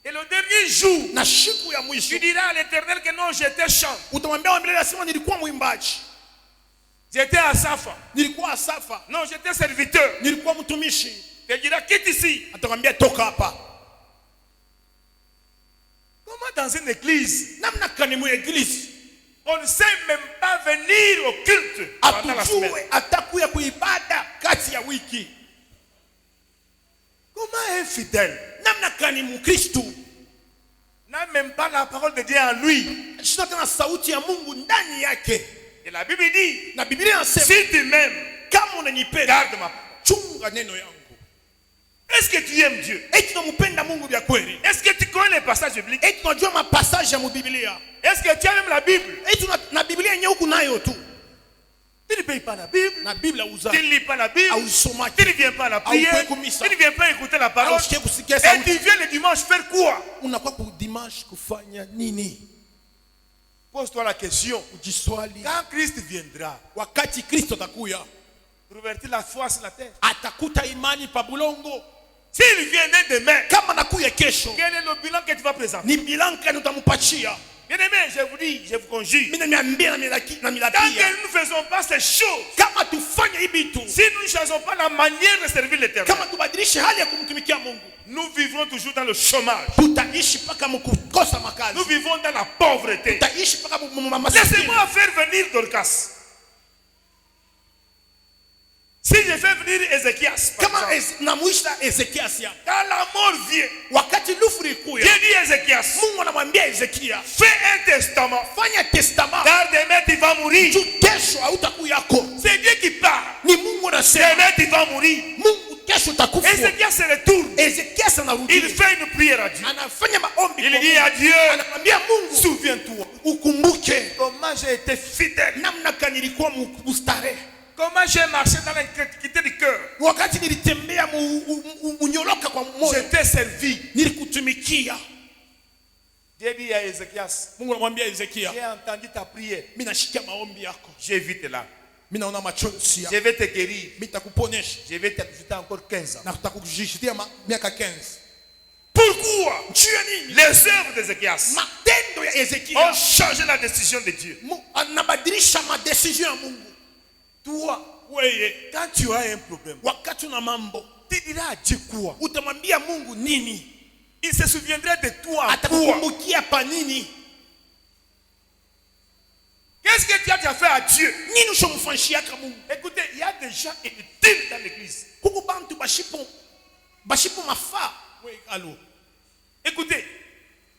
Et le dernier jour, Na siku ya mwisho. tu diras à l'Éternel que non, j'étais chant. Utamwambia wa milele asema nilikuwa mwimbaji. J'étais à Safa. Nilikuwa Asafa. Non, j'étais serviteur. Nilikuwa mtumishi. Tu diras, quitte ici. Atakwambia toka hapa. Comment dans une église, Namna kani mu église? on ne sait même pas venir au culte pendant la semaine? Atujue atakuya kuibada kati ya wiki. Comment un fidèle Namna kani mkristo n'a même pas la parole de Dieu en lui? shina tena sauti ya Mungu ndani yake. Et la Bible dit, Na Biblia inasema si tu m'aimes, kama unanipenda garde ma parole. chunga neno yangu. Est-ce que tu aimes Dieu? Eti tunampenda Mungu vya kweli. Est-ce que tu connais les passages bibliques? Eti tunajua mapasaje ya Biblia. Est-ce que tu as même la Bible? Eti na Biblia yenyewe huku nayo tu. Tu ne payes pas la Bible. Na Biblia uza. Tu ne lis pas la Bible. Hausomaki. Tu ne viens pas à la prière. Tu ne viens pas écouter la parole. Hausikie kusikia Et sauti. tu viens le dimanche faire quoi? Unakuwa ku dimanche kufanya nini? Pose-toi la question. Ujiswali. Quand Christ viendra, Wakati Kristo atakuya, pour vertir la foi sur la terre. atakuta imani pa bulongo. S'il vient demain, Kama nakuya kesho, quel est le bilan que tu vas présenter? ni bilanka utampachia. Bien-aimés, je vous dis, je vous conjure. Mimi niambia na milaki na Tant milapia. que nous ne faisons pas ces choses, Kama tufanye hivi tu. si nous ne changeons pas la manière de servir l'Éternel, Kama tubadilishe hali ya kumtumikia Mungu. nous vivrons toujours dans le chômage. Tutaishi paka mkukosa makazi. Nous vivons dans la pauvreté. Tutaishi paka masikini. Laissez-moi faire venir Dorcas. Si je fais venir Ézéchias, par Kama exemple, namuisha Ezekias ya. quand la mort vient, Wakati lufu likuya. Dieu dit à Ézéchias, Mungu anamwambia Ezekia, fais un testament, fanya testament. car demain tu vas mourir. Juu kesho hautakuyako. C'est Dieu qui parle. Ni Mungu anasema. Demain tu vas mourir. Mungu kesho utakufa. Ézéchias se retourne. Ezekias anarudi. Il fait une prière à Dieu. Anafanya maombi. Il dit à Dieu, Anamwambia Mungu, souviens-toi. ukumbuke Comment j'ai été fidèle. namna gani nilikuwa mustare. Comment j'ai marché dans l'intégrité du cœur. Wakati nilitembea munyoloka kwa moyo. Je t'ai servi. Nilikutumikia. Dieu dit à Ézéchias, Mungu anamwambia Ezekia, j'ai entendu ta prière. mimi nashikia maombi yako. J'ai vu tes larmes. Mimi naona machozi yako. Je vais te guérir. Mimi nitakuponesha. Je vais t'ajouter encore 15 ans. Na tutakujishitia miaka 15. Pourquoi Juu ya nini? les œuvres d'Ézéchias Matendo ya ont Ezekia changé la décision de Dieu? anabadilisha madecision ya Mungu. Toi, Wewe quand tu as un problème, wakati una mambo, tu diras à Dieu quoi? utamwambia Mungu nini? Il se souviendra de toi. Quoi? Atakukumbukia pa nini? Qu'est-ce que tu as déjà fait à Dieu? Nini ushomfanyiaka Mungu? Écoutez, il y a des gens inutiles dans l'église. Kuko bantu bashipo mafaa. Oui, allô. Écoutez,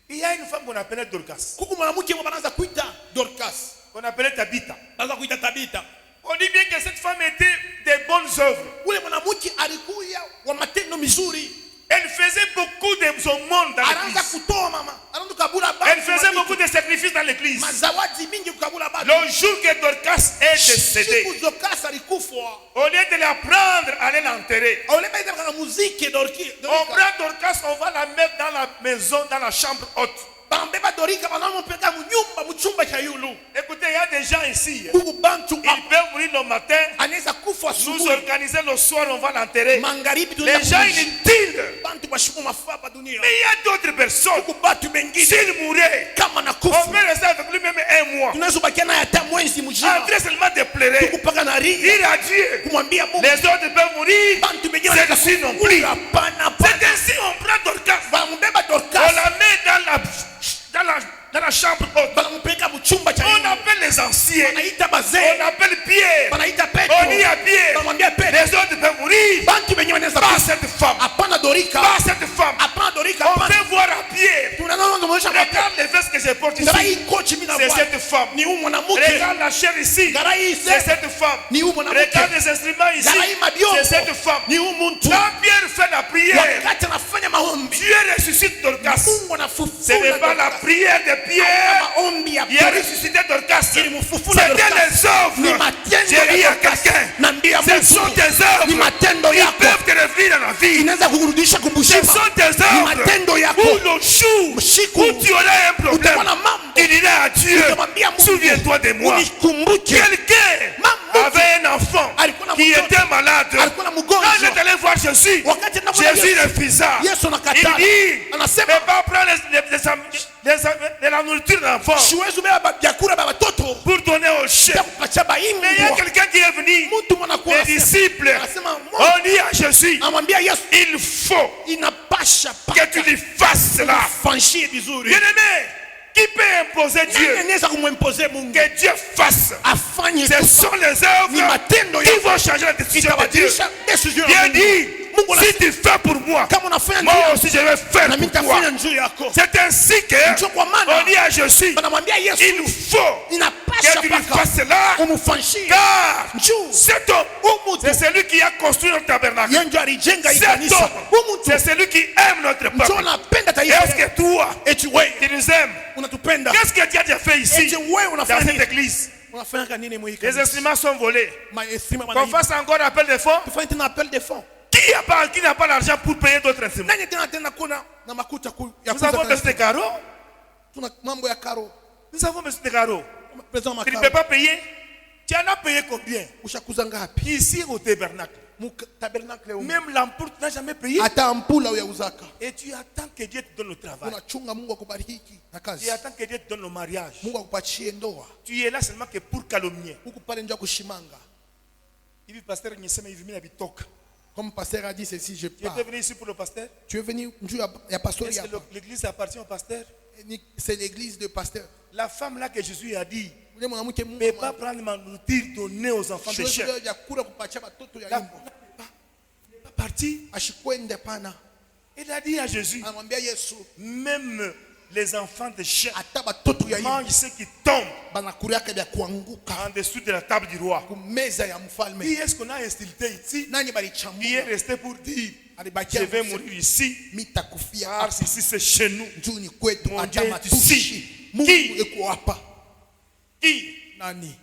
il y a une femme qu'on appelait Dorcas, Kuko mwanamke wanaanza kuita Dorcas. qu'on appelait Tabitha. Anaanza kuita Tabita. On dit bien que cette femme était des bonnes œuvres. Ule mwanamke alikuya wa matendo mizuri. Elle faisait beaucoup de son monde dans Anaanza l'église. kutoa mama. Anaanza kukabula baba. Elle faisait beaucoup de sacrifices dans l'église. mazawadi mingi kukabula baba. Le jour que Dorcas est décédée, Siku Dorcas alikufa. au lieu de la prendre, aller l'enterrer, Ole baita kana muziki Dorki. on prend Dorcas, on va la mettre dans la maison, dans la chambre haute. Bambeba Dorika banampeleka munyumba muchumba cha yulu. Écoutez, il y a des gens ici, Kuku bantu ils peuvent mourir le matin, anaweza kufa nous asubuhi. organiser le soir, on va l'enterrer. Magharibi Les gens inutiles. bantu bashipo mafaba dunia. Mais il y a d'autres personnes, Kuku batu bengine s'il mourait, kama on nakufa. peut rester avec lui-même un mois. Tunaweza bakia naye hata mwezi En mzima. train seulement de pleurer. Kupaka na ria Dire à Dieu, kumwambia Mungu. les autres peuvent mourir. Bantu bengine Celle-ci non plus. hapana C'est hapana. ainsi on prend Dorcas, Bambeba on Dorcas. la met dans la chambre haute. Banampeleka muchumba cha On yulu. appelle les anciens, Banaita on bazee. appelle Pierre, Banaita on Petro. dit à Pierre, Banamwambia Petro. les autres peuvent mourir. Bantu bengine wanaweza Pas kufa. cette femme, Hapana Dorika. pas cette femme. Hapana Dorika. On Hapana. peut voir à Pierre. Tunaona ngomesha Regarde les vestes que je porte Ngara ici. hii kochi mimi C'est navaa. cette femme. Ni huyu mwanamke. Regarde la chair ici. Ngara hii C'est cette femme. Ni huyu mwanamke. Regarde les instruments ici. Ngara hii mabyombo. C'est cette femme. Ni huyu mtu. Quand Pierre fait la prière, Wakati anafanya maombi. Dieu ressuscite Dorcas. Mungu anafufua. Ce n'est pas la prière de Pierre maombi ya qui a ressuscité Dorcas. C'était Ilimfufua les Ni œuvres. matendo J'ai dit ya à Dorcas. quelqu'un, Naambia ce sont Mungu. tes œuvres. Ni matendo Ils yako. peuvent te revenir dans la vie. Inaweza kukurudisha Ce kumbushima. sont tes Ni matendo œuvres. yako. Où le jour Siku. où tu auras un problème, Utakuwa na mambo. il dira à Dieu, Utamwambia Mungu. souviens-toi de moi. Unikumbuke. Quelqu'un Mambo. avait un enfant Alikuwa na qui mtoto. était malade. Alikuwa na mgonjwa. Quand j'étais allé voir Jésus, Wakati anakwenda Jésus Yesu. refusa. Yesu Il anakataa. dit, Anasema, ne pas prendre de la nourriture de l'enfant siwezi beba vyakula vya watoto pour donner au chef. ya kupatia Mais il y a baimbwa. quelqu'un qui est venu, Mtu mwanakuwa les anasema- disciples, anasema on dit à Jésus, amwambia Yesu il faut inapasha que tu lui fasses cela. fanshie vizuri. Bien-aimé, qui peut imposer Nani Dieu anaweza kumwempoze Mungu que Dieu fasse? afanye Ce sont les œuvres ni matendo qui yako vont changer la décision de Dieu. itabadilisha decision Dieu ya Mungu. dit, Mungu si anasema tu fais pour moi, kama unafanya moi njia aussi je vais faire na mimi pour toi. nitafanya njia yako. C'est ainsi que Ndio kwa maana on dit à Jésus, banamwambia Yesu il faut inapasha que tu lui paka fasses cela, umfanshie car njoo cet homme, c'est celui qui a construit notre tabernacle. yeye ndio alijenga hii Cet kanisa. homme, c'est celui qui aime notre Njoo peuple. anapenda taifa. Est-ce que toi, Eti wewe tu nous aimes? unatupenda. Qu'est-ce que Dieu a déjà fait ici, Eti wewe dans unafanya cette nini? église? Unafanya nini mwa hii Les kanisa? instruments sont volés. Maestima Qu'on wanaiba. fasse encore appel de fonds. Tufanye tena appel de fonds. Qui n'a pas l'argent pour payer d'autres instruments? Nani tena kuna na makuta ya Nous avons kuuza besoin de carreaux. tuna mambo ya karo. Nous avons besoin de carreaux. Pesa Tu ne peux makaro. pas payer. Tu en as payé combien? Ushakuza ngapi? Ici au tabernacle. tabernacle humo. Même l'ampoule, tu n'as jamais prié. Hata ampula uyauzaka. Et tu attends que Dieu te donne le travail. Unachunga Mungu akubariki na kazi. Tu attends que Dieu te donne le mariage. Mungu akupatie ndoa. Tu es là seulement que pour calomnier. Huku pale ndio kushimanga. Il pasteur Nyesema il vient bitoka. Comme pasteur a dit ceci, je Tu es pars. venu ici pour le pasteur? Tu es venu ya pasteur. Est-ce que l'église appartient au pasteur? C'est l'église de pasteur. La femme là que Jésus a dit, Ule mwanamke ne peut pas prendre ma nourriture donnée aux enfants de chair. ya kula kupatia watoto ya La yimbo. femme n'est pas partie. Ashikwende pana. Il a dit à Jésus, Anamwambia Yesu, même les enfants de chair hata watoto ya yimbo mangent ce qui tombe banakuriaka vya kuanguka en dessous de la table du roi. kumeza ya mfalme. Qui est-ce qu'on a instillé ici? Nani Qui est balichambua? resté pour dire, Alibakia je vais kusema, mourir ici, mitakufia car hapa. ici c'est chez nous. Juu ni kwetu Mon hata Dieu est matushi. ici. Mungu Qui? eko hapa. Qui? Nani?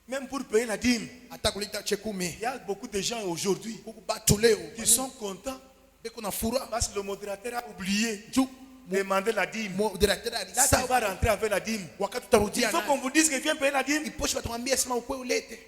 Même pour payer la dîme, Hata kuleta chekumi. il y a beaucoup de gens aujourd'hui Huku batu leo qui sont contents beko na furaha. parce que le modérateur a oublié Juu de demander la dîme. moderateur Là, tu alisahau vas rentrer avec la dîme. wakati Il utarudia faut naye. qu'on vous dise que viens payer la dîme. Iposhe batumwambia sema ukwe ulete.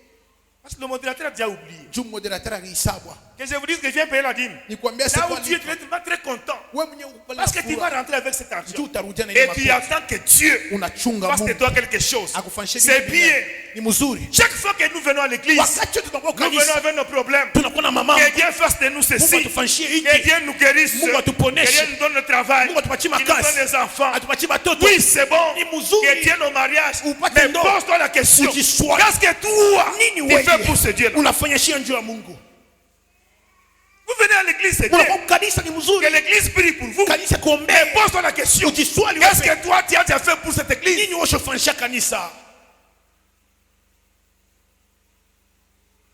Parce que le modérateur a déjà oublié. Juu moderateur alisahau. Que je vous dise que viens payer la dîme. Nikwambia c'est Là quoi où tu es vraiment très content. wewe mwenyewe uko Parce que tu vas rentrer avec cet argent. Juu utarudia na Et ile tu mafuta. attends que Dieu Unachunga fasse de Mungu toi quelque chose. akufanyishe C'est vitu bien. vingine. Ni mzuri. Chaque fois que nous venons à l'église, Wakati tunakuwa nous venons kanisa avec nos problèmes. tunakuwa na mama. Que Dieu fasse de nous Mungu ceci. atufanyishie Que hiki. Dieu nous guérisse. Mungu atuponeshe. Que Dieu nous donne le travail. Mungu atupatie Qu'il nous makazi. donne des enfants. Atupatie watoto. Oui, c'est bon. Ni mzuri. Que Dieu nos mariages. Upate Mais ndoa. pose-toi la question. Ujiswali. Qu'est-ce que toi, Nini tu fais wewe pour ce Dieu-là? unafanya shia njoo ya Mungu? Vous venez à l'église, c'est bien. Unakuwa kanisa ni Que mzuri. l'église prie pour vous. Kanisa kuombea. Mais pose-toi la question. Ujiswali Qu'est-ce wewe. que toi, tu as déjà fait pour cette église? Nini wewe unafanyisha kanisa?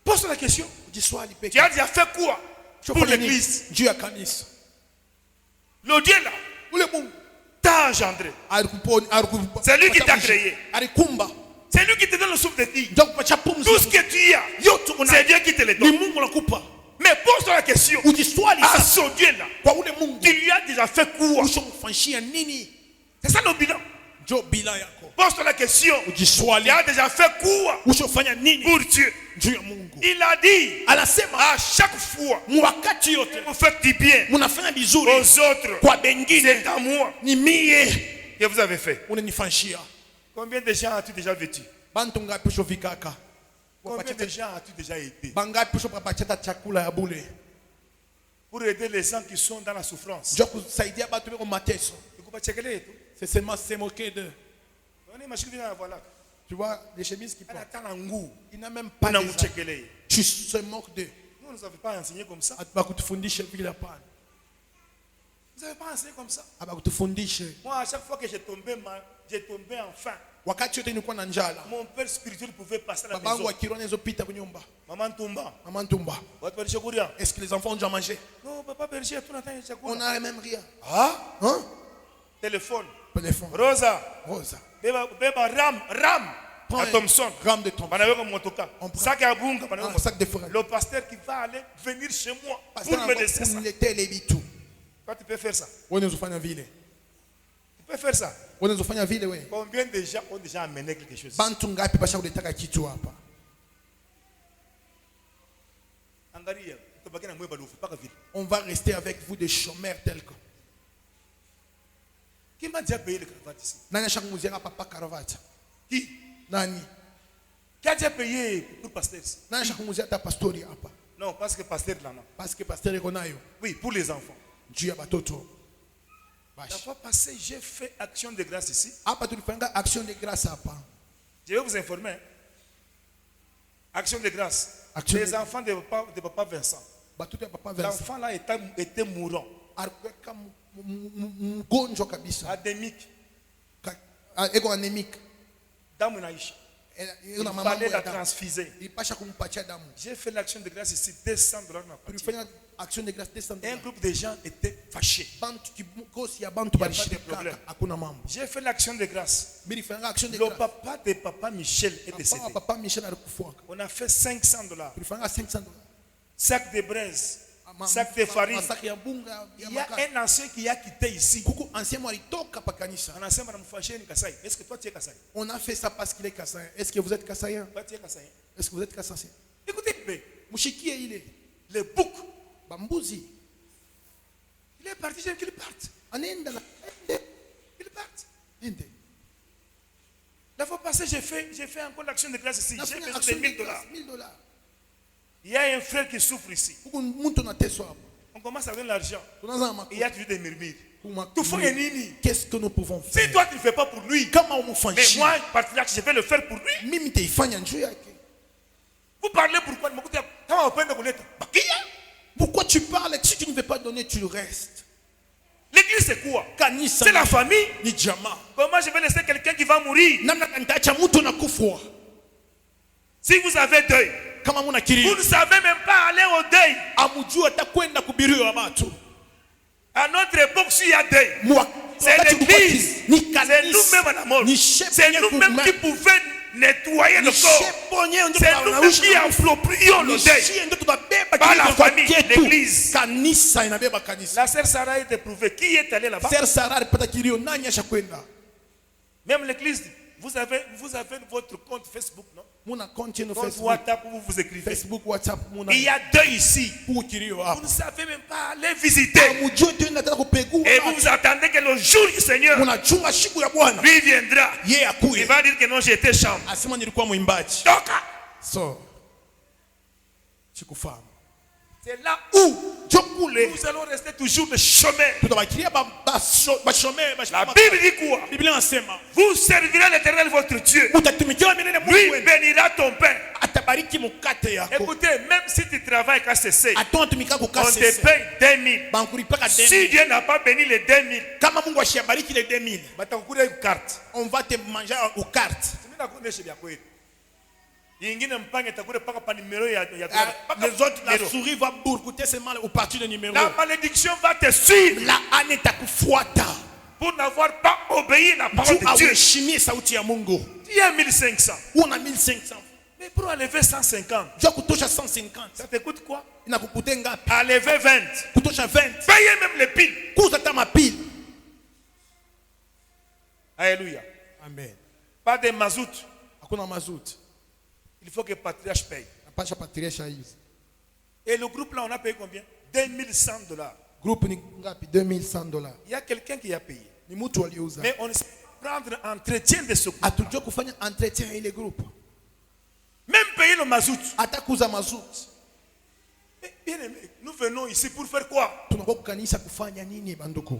Pose-toi la question. Ujiswali peke. Tu as déjà fait quoi pour Unafanya nini l'église? njoo ya kanisa? Le Dieu là Ule Mungu t'a engendré. alikuponi C'est lui qui t'a créé. Alikumba. C'est lui qui te donne le souffle de vie. Ndio kupatia pumzi. Tout ce que tu as, yote una c'est Dieu qui te le ni donne. Mungu anakupa. Mais pose-toi la question. Ujiswali À sasa ce Dieu là, kwa ule Mungu. tu lui as déjà fait quoi? Ushomfanyia nini? C'est ça le bilan. Ndio bila yako. Pose-toi la question. Tu Ujiswali. as déjà fait quoi Ushofanya nini pour Dieu? juu ya Mungu? Il a dit Anasema à chaque fois wakati yote vous faites du bien mnafanya vizuri aux autres. kwa bengine, C'est à moi ni mie que vous avez fait. unanifanyia. Combien de gens as-tu déjà vêtu? Bantu ngapi ushovikaka? Combien de gens as-tu déjà aidé? Bangapi ushopapatia chakula ya bure? Pour aider les gens qui sont dans la souffrance. Njoo kusaidia batu beko mateso. C'est seulement se moquer de. Tu vois, les chemises qui portent. Il n'a même pas de. Tu se moques de. Nous ne nous avons pas enseigné comme ça. Bakutufundishe vile hapana. Vous n'avez pas enseigné comme ça. Abakutufundishe. Moi, à chaque fois que j'ai tombé enfin. Wakati yote nilikuwa na njala. Mon père spirituel pouvait passer à la Babangu maison. wa kiroho anaweza kwa nyumba. Maman Tumba. Maman Tumba. Est-ce que les enfants ont déjà mangé? Non, papa berger, tout n'attend rien. On n'a même rien. Ah? Hein? Téléphone. Téléphone. Rosa. Rosa. Beba Ram. À Thompson. Ram de Thompson. On prend. Sac à Bunga. Un sac de forêt. Le pasteur qui va aller venir chez moi Pasteur pour me laisser ça. Toi, tu peux faire ça. Tu peux faire ça. Combien de gens ont déjà amené quelque chose? On va rester avec vous des chômeurs tels que. Qui m'a déjà payé le cravate ici? Nani ashakumuzia papa karavata? Qui? Nani? Qui a déjà payé pour pasteur ici? Nani ashakumuzia ta pastori hapa? Non, parce que pasteur là non. Parce que pasteur iko nayo. Oui, pour les enfants. Juu ya batoto. La fois passée, j'ai fait action de grâce ici. Hapa tulifanya action de grâce hapa. Je vais vous informer. Action de grâce. Action les de... enfants de papa Vincent. Batoto ya papa Vincent. L'enfant là était mourant. Alikuwa mgonjwa kabisa. Anémique. Ego anémique. Damu inaisha. Il fallait la transfuser. J'ai fait l'action de grâce ici, $200 na partie. Action de grâce, un groupe de gens était fâchés. Il n'y a pas de problème. J'ai fait l'action de grâce. Le papa de papa Michel est décédé. On a fait $500. Sac de braise. Sac de farine. Il y a un ancien qui a quitté ici. Un ancien madame Fâché ni Kassai. Est-ce que toi tu es Kassai? On a fait ça parce qu'il est Kassaïen. Est-ce que vous êtes Kassaïen? Toi tu es Kassaïen. Est-ce que vous êtes Kassaïen? Écoutez, Mushikie ile. les boucs. Bambuzi. Il est parti, j'aime qu'il parte. Anaenda na. Il parte. Ende. La fois passée, j'ai fait encore l'action de grâce ici. J'ai Nafanya besoin de action de $1000. grâce, $1000. Il y a un frère qui souffre ici. Huku mtu anateswa hapo. On commence à donner l'argent. Tunaanza Et il y a toujours des murmures. makofi. Tu fais un nini. Qu'est-ce que nous pouvons faire? Si toi tu ne fais pas pour lui, Kama mais umfanyishi. moi, particulièrement, je vais le faire pour lui. Mimi nitaifanya njoo yake. Vous parlez pourquoi? Comment on peut me connaître? Pourquoi tu parles? Si tu ne veux pas donner, tu restes. L'église c'est quoi? Kanisa C'est la famille. ni jamaa. Comment je vais laisser quelqu'un qui va mourir? Namna nitaacha mtu na kufwa. Si vous avez deuil, Kama muna vous kilio. ne savez même pas aller au deuil. Amujua atakwenda kubiriwa watu. À notre époque, s'il y a deuil, c'est Wakati l'église. ni C'est kanisa. nous-mêmes à la mort. Ni C'est nous-mêmes qui pouvons nettoyer le corps. C'est nous-mêmes qui approprions le deuil. Par la famille, l'église. Kanisa inabeba kanisa. La sœur Sarah est éprouvée. Qui est allé là-bas? Sir Sarah alipata kilio, nani ashakwenda? Même l'église, vous avez votre compte Facebook, non? Muna konti no Compte Facebook. WhatsApp où vous écrivez. Facebook, WhatsApp, muna. Il y a deuil ici. Pour kilio Vous hapo. ne savez même pas aller visiter. Amujua tu nataka kupegua. Et vous vous attendez que le jour du Seigneur, Munachunga siku ya Bwana. lui viendra. Yeye Il akuye. va dire que non, j'étais chambre. Asema nilikuwa mwimbaji. Toka. So. Sikufahamu. C'est là où Jokule. nous allons rester toujours des chômeurs. Tutabakilia bashomee. La Bible dit quoi? Biblia inasema Vous servirez l'Éternel votre Dieu. utatumikia milele Mungu Lui wenu. bénira ton pain. Atabariki mukate yako. Écoutez, même si tu travailles qu'à cesser, Atatumika on te kukase. paye 2000. Bankulipaka Si 2000. Dieu n'a pas béni les 2000, Kama Mungu ashabariki les 2000, batakukulia une carte. on va te manger aux cartes. Mimi nakuonesha vya kweli. Ingine mpange itakuwa paka pa numero ya Les autres, la souris va bourcoter seulement au parti de numéro. La malédiction va te suivre La ane takufuata. pour n'avoir pas obéi à la parole Juu de Dieu. auheshimie sauti ya Mungu. Il y a 1500. Una 1500. Mais pour enlever 150, Jua kutosha 150. ça te coûte quoi? Inakukute ngapi? Enlever 20. Kutosha 20. Payez même les piles. Kuza ta mapili. Alléluia. Amen. Pas de mazout. Hakuna mazuti. Il faut que le patriarche paye. Napasha patirisha hizi. Et le groupe là, on a payé combien? $2100. Groupe ni ngapi? $2100. Il y a quelqu'un qui a payé. Ni mtu aliuza. Mais on ne sait pas prendre entretien de ce groupe. Atujua kufanya entretien ya ile groupe. Même payer le mazout. Atakuza mazuti. Mais bien aimé, nous venons ici pour faire quoi? Tunakuwa kukanisa kufanya nini banduku?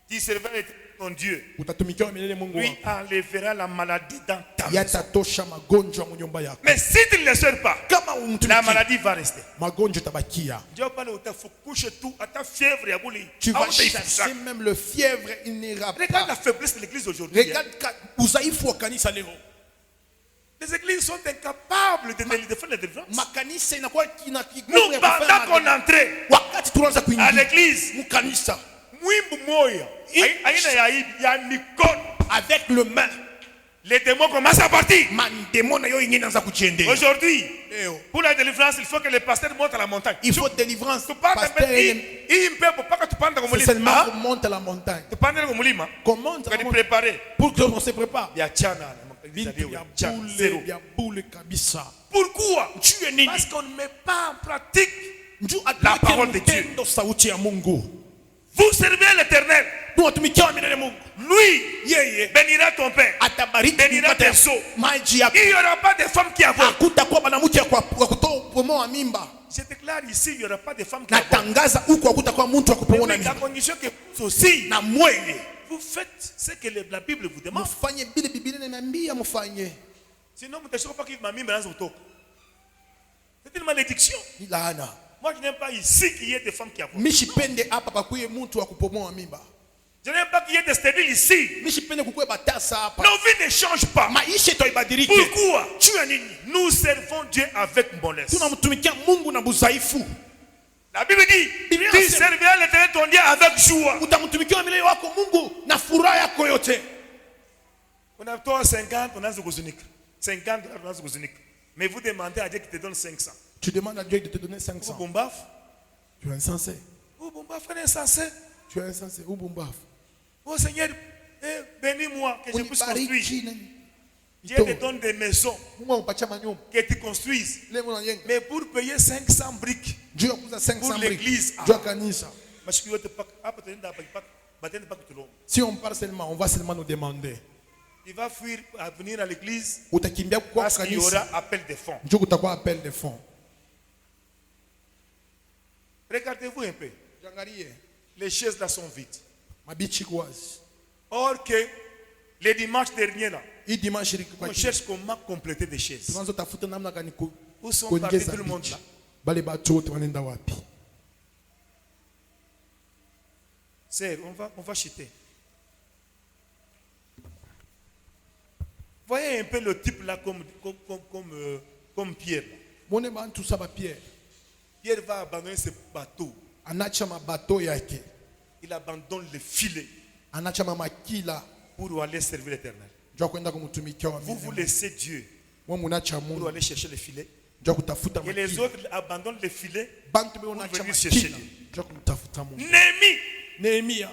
Tu serviras ton Dieu. Utatumikia milele Mungu Lui wako. enlèvera la maladie dans ta maison. Yatatosha magonjwa mu nyumba yako. Mais si tu ne le sers pas, Kama la umtumikia, maladie va rester. magonjwa tabakia. Dieu parle au faut coucher tout à ta fièvre et à bouli. Tu Ah, vas on te fait ça. chasser même le fièvre, il n'ira Regarde la pas. faiblesse de l'église aujourd'hui. Regarde udhaifu wa kanisa leo. Les églises sont incapables de faire les délivrances. Makanisa inakuwa ina Nous, kigumu ya pendant kufanya qu'on magano. entrait Wakati tunaanza à kuingia l'église, mkanisa mwimbu moya, aina ya mikono, avec le main, les démons commencent à partir. mandemo na yo ingine inaanza kujiendea. Aujourd'hui, Leo pour la délivrance, il faut que le pasteur monte à la montagne. il faut délivrance. Tu parles Pasteur, tu parles c'est seulement qu'on monte à la montagne. tu parles de mulima. Qu'on monte à Tu la vas montagne préparer. pour que l'on se prépare. Il y a Tchana. Bintu ya bule, Zéro. ya bule kabisa. Pourquoi? Juu ya nini? Parce qu'on ne met pas en pratique. Juu La parole de Dieu. atutendo sauti ya Mungu. Vous servez l'Éternel. Tunatumikia milele Mungu. Lui Yeye bénira ton pain. atabariki Bénira mkate tes seaux. maji yako. Il n'y aura pas de femmes qui avortent. Hakutakuwa mwanamke wa kutoa mimba. Je déclare ici, il n'y aura pas de femmes qui avortent. Natangaza huko hakutakuwa mtu wa kupomona Mais à mimba. condition que vous aussi, Na mweye vous faites ce que la Bible vous demande. mfanye bile Biblia inaniambia mfanye. Sinon, vous ne savez pas qu'il m'a mis dans auto. C'est une malédiction. Ni laana. Moi, je n'aime pas ici qu'il y ait des femmes qui avortent. Mishipende hapa pakuye mtu wa kupomoa mimba. Je n'aime pas qu'il y ait des stériles ici. Mishipende kukuwe batasa hapa. Nos vies ne changent pas. Maisha yetu ibadilike. Pourquoi? Juu ya nini? Nous servons Dieu avec mollesse. Tunamtumikia Mungu na budhaifu. La Bible dit, Biblia tu inasema, serviras l'Éternel ton Dieu avec joie. Utamtumikia milele wako Mungu na furaha yako yote. On a toi 50, on a Zogozunik. 50 $, on a Zogozunik. Mais vous demandez à Dieu qu'il te donne 500. Tu demandes à Dieu de te donner Vous 500. bombaf? Tu es insensé. Vous bombaf, frère insensé. Tu es insensé. Ou bombaf. Oh Seigneur, bénis-moi que je puisse construire. Unibariki nani. Dieu te donne des maisons Mungu akupatia manyumba. que tu construises. Leo unajenga. Mais pour payer 500 briques, Juu ya kuuza 500 Pour l'église. briques. Juu ya kanisa. parce que Si on part seulement, on va seulement nous demander. il va fuir à venir à l'église Utakimbia kwa parce qu'il y kanisa. aura appel de fonds. Juu kutakuwa appel de fonds. Regardez-vous un peu. Jangalie. Les chaises là sont vides. Mabichi kwazi. Or que les dimanches derniers là, Hii dimanche ilikuwa on cherche comment compléter des chaises. tunaanza tafuta namna gani Où sont partis kuongeza tout le monde bichi. là? Bale batu wote wanaenda wapi? Sœur, on va chuter. Voyez un peu le type là comme Pierre. Mwone bantu saba Pierre. Pierre va abandonner ce bateau. Anacha mabato yake. Il abandonne le filet Anacha mamakila. pour aller servir l'Éternel. Jua kwenda kumtumikia wa Vous milele. laissez Dieu Mwa munacha pour Mungu. aller chercher le filet. Jua kutafuta Et les makila. autres abandonnent le filet. Bantu be unacha venir chercher makila. Dieu. Jua kumtafuta Mungu. Néhémie, Nehemia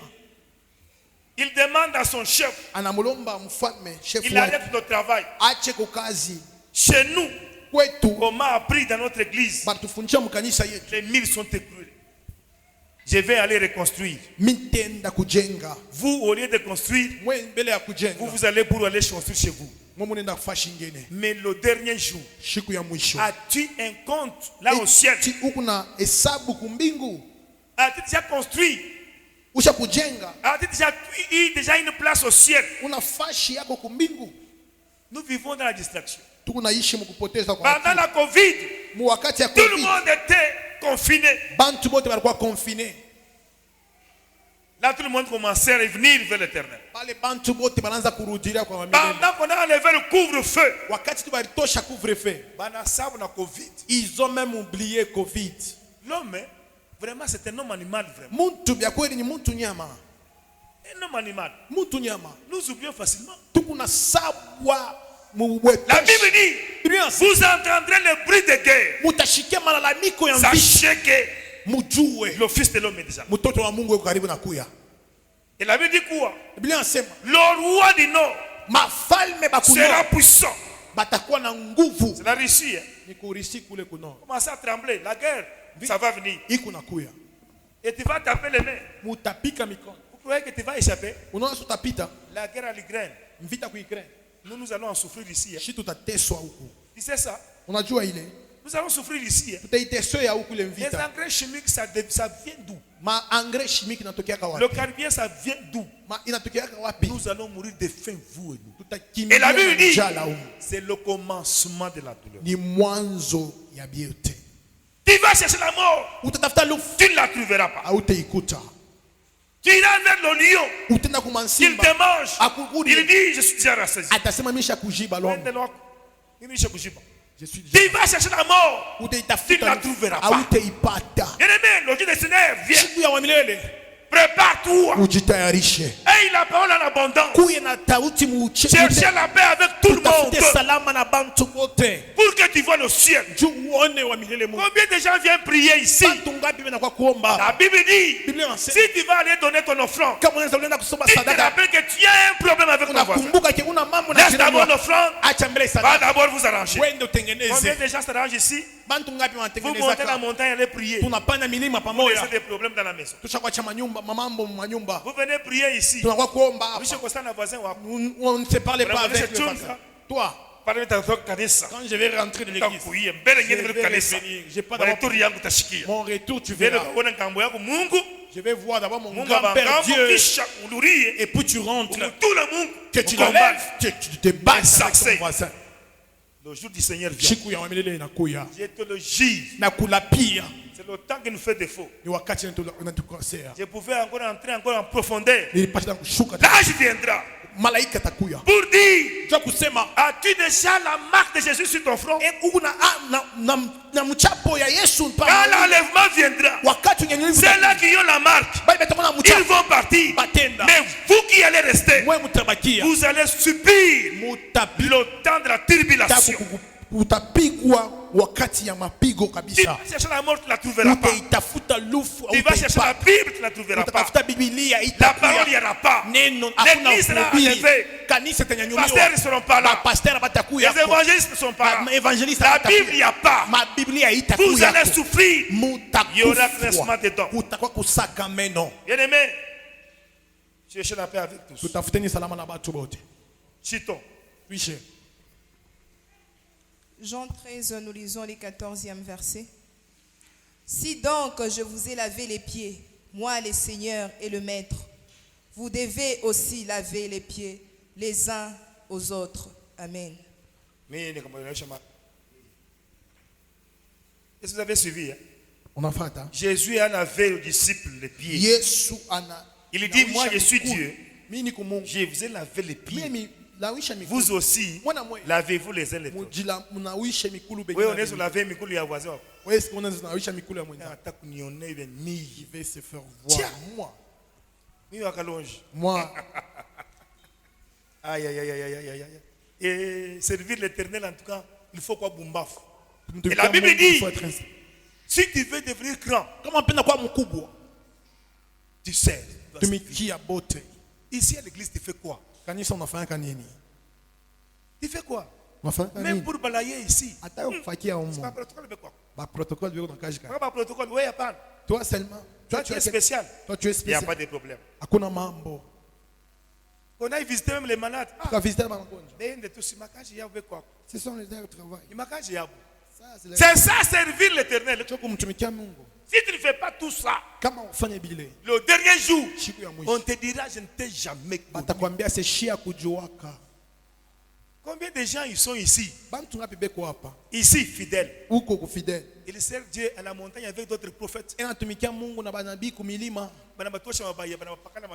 il demande à son chef, anamulomba mfalme chef il wake arrête le travail. ache kukazi Chez nous, kwetu. on m'a appris dans notre église, Batufundisha mkanisa yetu. les murs sont écroulés. Je vais aller reconstruire. Mitenda kujenga. Vous, au lieu de construire, Mwe mbele ya kujenga. vous allez pour aller construire chez vous. Mwe munenda kufashi ngine. Mais le dernier jour, Siku ya mwisho. as-tu un compte là au ciel? Eti uku na hesabu kumbingu. As-tu déjà construit? Usha kujenga. As-tu eu déjà une place au ciel? Una fashi yako kumbingu. Nous vivons dans la distraction. Tuku naishi mkupoteza kwa Pendant akili. la Covid, Mu wakati ya tout le COVID. monde était confiné. Bantu bote walikuwa confine. Là, tout le monde commençait à revenir vers l'Éternel. Pale bantu bote banaanza kurudilia kwa milele. Pendant qu'on a enlevé le couvre-feu, Wakati tu balitosha couvre-feu. banasabu na Covid. Ils ont même oublié COVID. L'homme, vraiment, c'est un homme animal, vraiment. Muntu bya kweli ni muntu nyama. Un homme animal. Muntu nyama. Nous oublions facilement. Tukuna sabwa mubwekeshi. La Bible dit, Biblia inasema, vous entendrez le bruit de guerre. mutashikia malalamiko ya mvita. Sachez que Mujue le Fils de l'homme est déjà. mtoto wa Mungu yuko karibu na kuya. Et la Bible dit quoi? Biblia inasema Le roi du Nord mafalme sera bakuno puissant. batakuwa na nguvu. C'est la Russie. Hein? Ni kurisi kule kuno. Commencez à trembler. La guerre, ça va venir. Iko na kuya. Et tu vas taper les mains. Mutapika mikono. Vous croyez que tu vas échapper? Unaona tutapita La guerre à l'Ukraine. mvita ku Ukraine. Nous allons en souffrir ici. Hein? Shi tutateswa huku. Tu sais ça? Unajua ile? Nous allons souffrir ici. Hein? Tutaiteswa ya huku ile Les mvita. engrais chimiques, ça vient d'où? Ma engrais chimique inatokea Le wapi? carburant, ça vient d'où? Ma inatokea wapi? Nous allons mourir de faim, vous et nous. Tutakimbia Et la Bible na dit, njala humu. c'est le commencement de la douleur. Ni mwanzo ya biote. Tu vas chercher la mort, Utatafuta lufu tu ne la trouveras pas. hautaikuta. Tu iras vers le lion, Utenda il kumansimba te mange. akukudi. Il dit, je suis déjà rassasié. Atasema misha kujiba longo. Je suis Tu vas chercher la mort, tu ne utaitafuta la trouveras pas. hautaipata. Bien-aimé, le Dieu du Seigneur vient. Siku ya wa milele Prépare-toi. ujitayarishe. Et la parole en abondance. Kuye na tauti muche. Cherchez la paix avec tout le monde. Utafute salama na bantu wote. Pour que tu vois le ciel. Juu uone wa milele Mungu. Combien de gens viennent prier ici? Bantu ngapi bena kwa kuomba? La Bible dit, Biblia inasema si tu vas aller donner ton offrande, kama unaweza unaenda kusoma tu te sadaka, rappelles que tu as un problème avec ton voisin. unakumbuka ke una mambo na Laisse d'abord l'offrande, acha mbele va sadaka. d'abord vous arranger. Wende Combien utengeneze. de gens s'arrangent ici? Bantu ngapi Vous wanatengeneza montez la kama? montagne, allez prier. Tunapanda milima Vous pamoja. laissez des problèmes dans la maison. Tushakuacha manyumba mamambo manyumba. Vous venez prier ici. Tunakuwa kuomba hapa. Monsieur Costa, na voisin wako. On ne se parle pas Vraiment, avec c'est le une voisin. fois. Toi, Parlez de ta kanisa. quand je vais rentrer de l'église, Takuye, mbele je ngine vile vais kanisa. revenir. J'ai pas Retour d'abord yangu tashikia. mon retour, tu Vile verras. kuona ngambo yako Mungu, Je vais voir d'abord mon Mungu grand-père abangambo Dieu. kisha unurie. Et puis tu rentres, Umutula Mungu. que tu ukombane. l'enlèves, que tu te bats avec Sacré. ton voisin. Le jour du Seigneur vient. Siku ya wamelele inakuya. Je te le juge. Na kulapia C'est le temps qui nous fait défaut. ni wakati unatukosea. Je pouvais encore entrer encore en profondeur. Nilipata kushuka. L'âge viendra Malaika takuya. pour dire, Jua kusema as-tu déjà la marque de Jésus sur ton front? una na mchapo ya Yesu Quand pa. l'enlèvement viendra, Wakati unyanyulivu. ceux-là qui ont la marque, Bali batakuwa na ils mchapo. vont partir. Batenda. Mais vous qui allez rester, Mwe mutabakia. vous allez subir Mutapi. le temps de la tribulation. Utapigwa wakati ya mapigo Tu kabisa. vas chercher la mort, tu ne la trouveras pas. Utaitafuta lufu, Tu vas chercher la Bible, tu ne la trouveras pas. utatafuta Biblia La parole, il n'y itakuya. aura pas. Neno hakuna L'église sera kuhubiri. enlevée. Kanisa Les pasteurs itanyanyuliwa. ne seront pas là. Mapasteri batakuya. Les évangélistes ne sont pas là. Maevangelista La batakuya. Bible, il n'y a pas. Mabiblia Vous itakuya. allez souffrir. Il y aura classement des dents. Kutakuwa kusaka meno. Bien-aimé, cherchez la paix avec tous. Tutafuteni salama na batu bote. Citons. Tuishe. Jean 13, nous lisons les 14e versets. Si donc je vous ai lavé les pieds, moi le Seigneur et le Maître, vous devez aussi laver les pieds les uns aux autres. Amen. Est-ce que vous avez suivi? Hein? Unafata. Jésus a lavé aux disciples les pieds. Yesu ana. Il dit, moi je suis nawisha Dieu. Mimi niko Mungu. Je vous ai lavé les pieds. Mimi nawisha mikulu. Vous aussi, Mwana mwe. lavez-vous les uns les autres. Mujila munawisha mikulu Oui, bengine. on est sur laver mikulu ya voisin. Oui, est-ce qu'on est nawisha mikulu ya mwenza? Hata kunione bien Il ni. va se faire Tiens. voir. Ni wakalonge. Moi, Aïe, aïe, aïe, aïe, aïe, aïe, aïe. Et servir l'éternel, en tout cas, il faut quoi bombaf. Et la Bible dit, si si tu veux devenir grand, kama mpenda kwa mkubwa, tu sais. tumikia bote. Ici à l'église, tu fais quoi? Kanisa unafanya nini? Tu fais quoi? Unafanya Même nini? pour balayer ici. Hata kufakia C'est pas humo. protocole, mais quoi? Ba protocole biko nakaji Pas ka. par protocole, oui, à part. Toi seulement. Toi, tu es spécial. Toi tu es Il n'y a pas spécial. de problème. Hakuna mambo. On aille visiter même les malades. Ah, Tukavisiter magonjwa. mais de tous, makaji yabu quoi? Ce sont les heures de travail. Makaji yabu. Ça c'est C'est ça, servir l'éternel. Choko mtumikia Mungu. Si tu ne fais pas tout ça, Kama ufanye bile, le dernier jour, siku ya on mwisho te dira, je ne t'ai jamais connu. batakwambia se shia kujuaka. Combien de gens ils sont ici? Bantu ngapi beko hapa? Ici, fidèles. Uko kufidele. Ils servent Dieu à la montagne avec d'autres prophètes. Ena tumikia Mungu na banabii kumilima. Banabatosha mabaya, banabapakana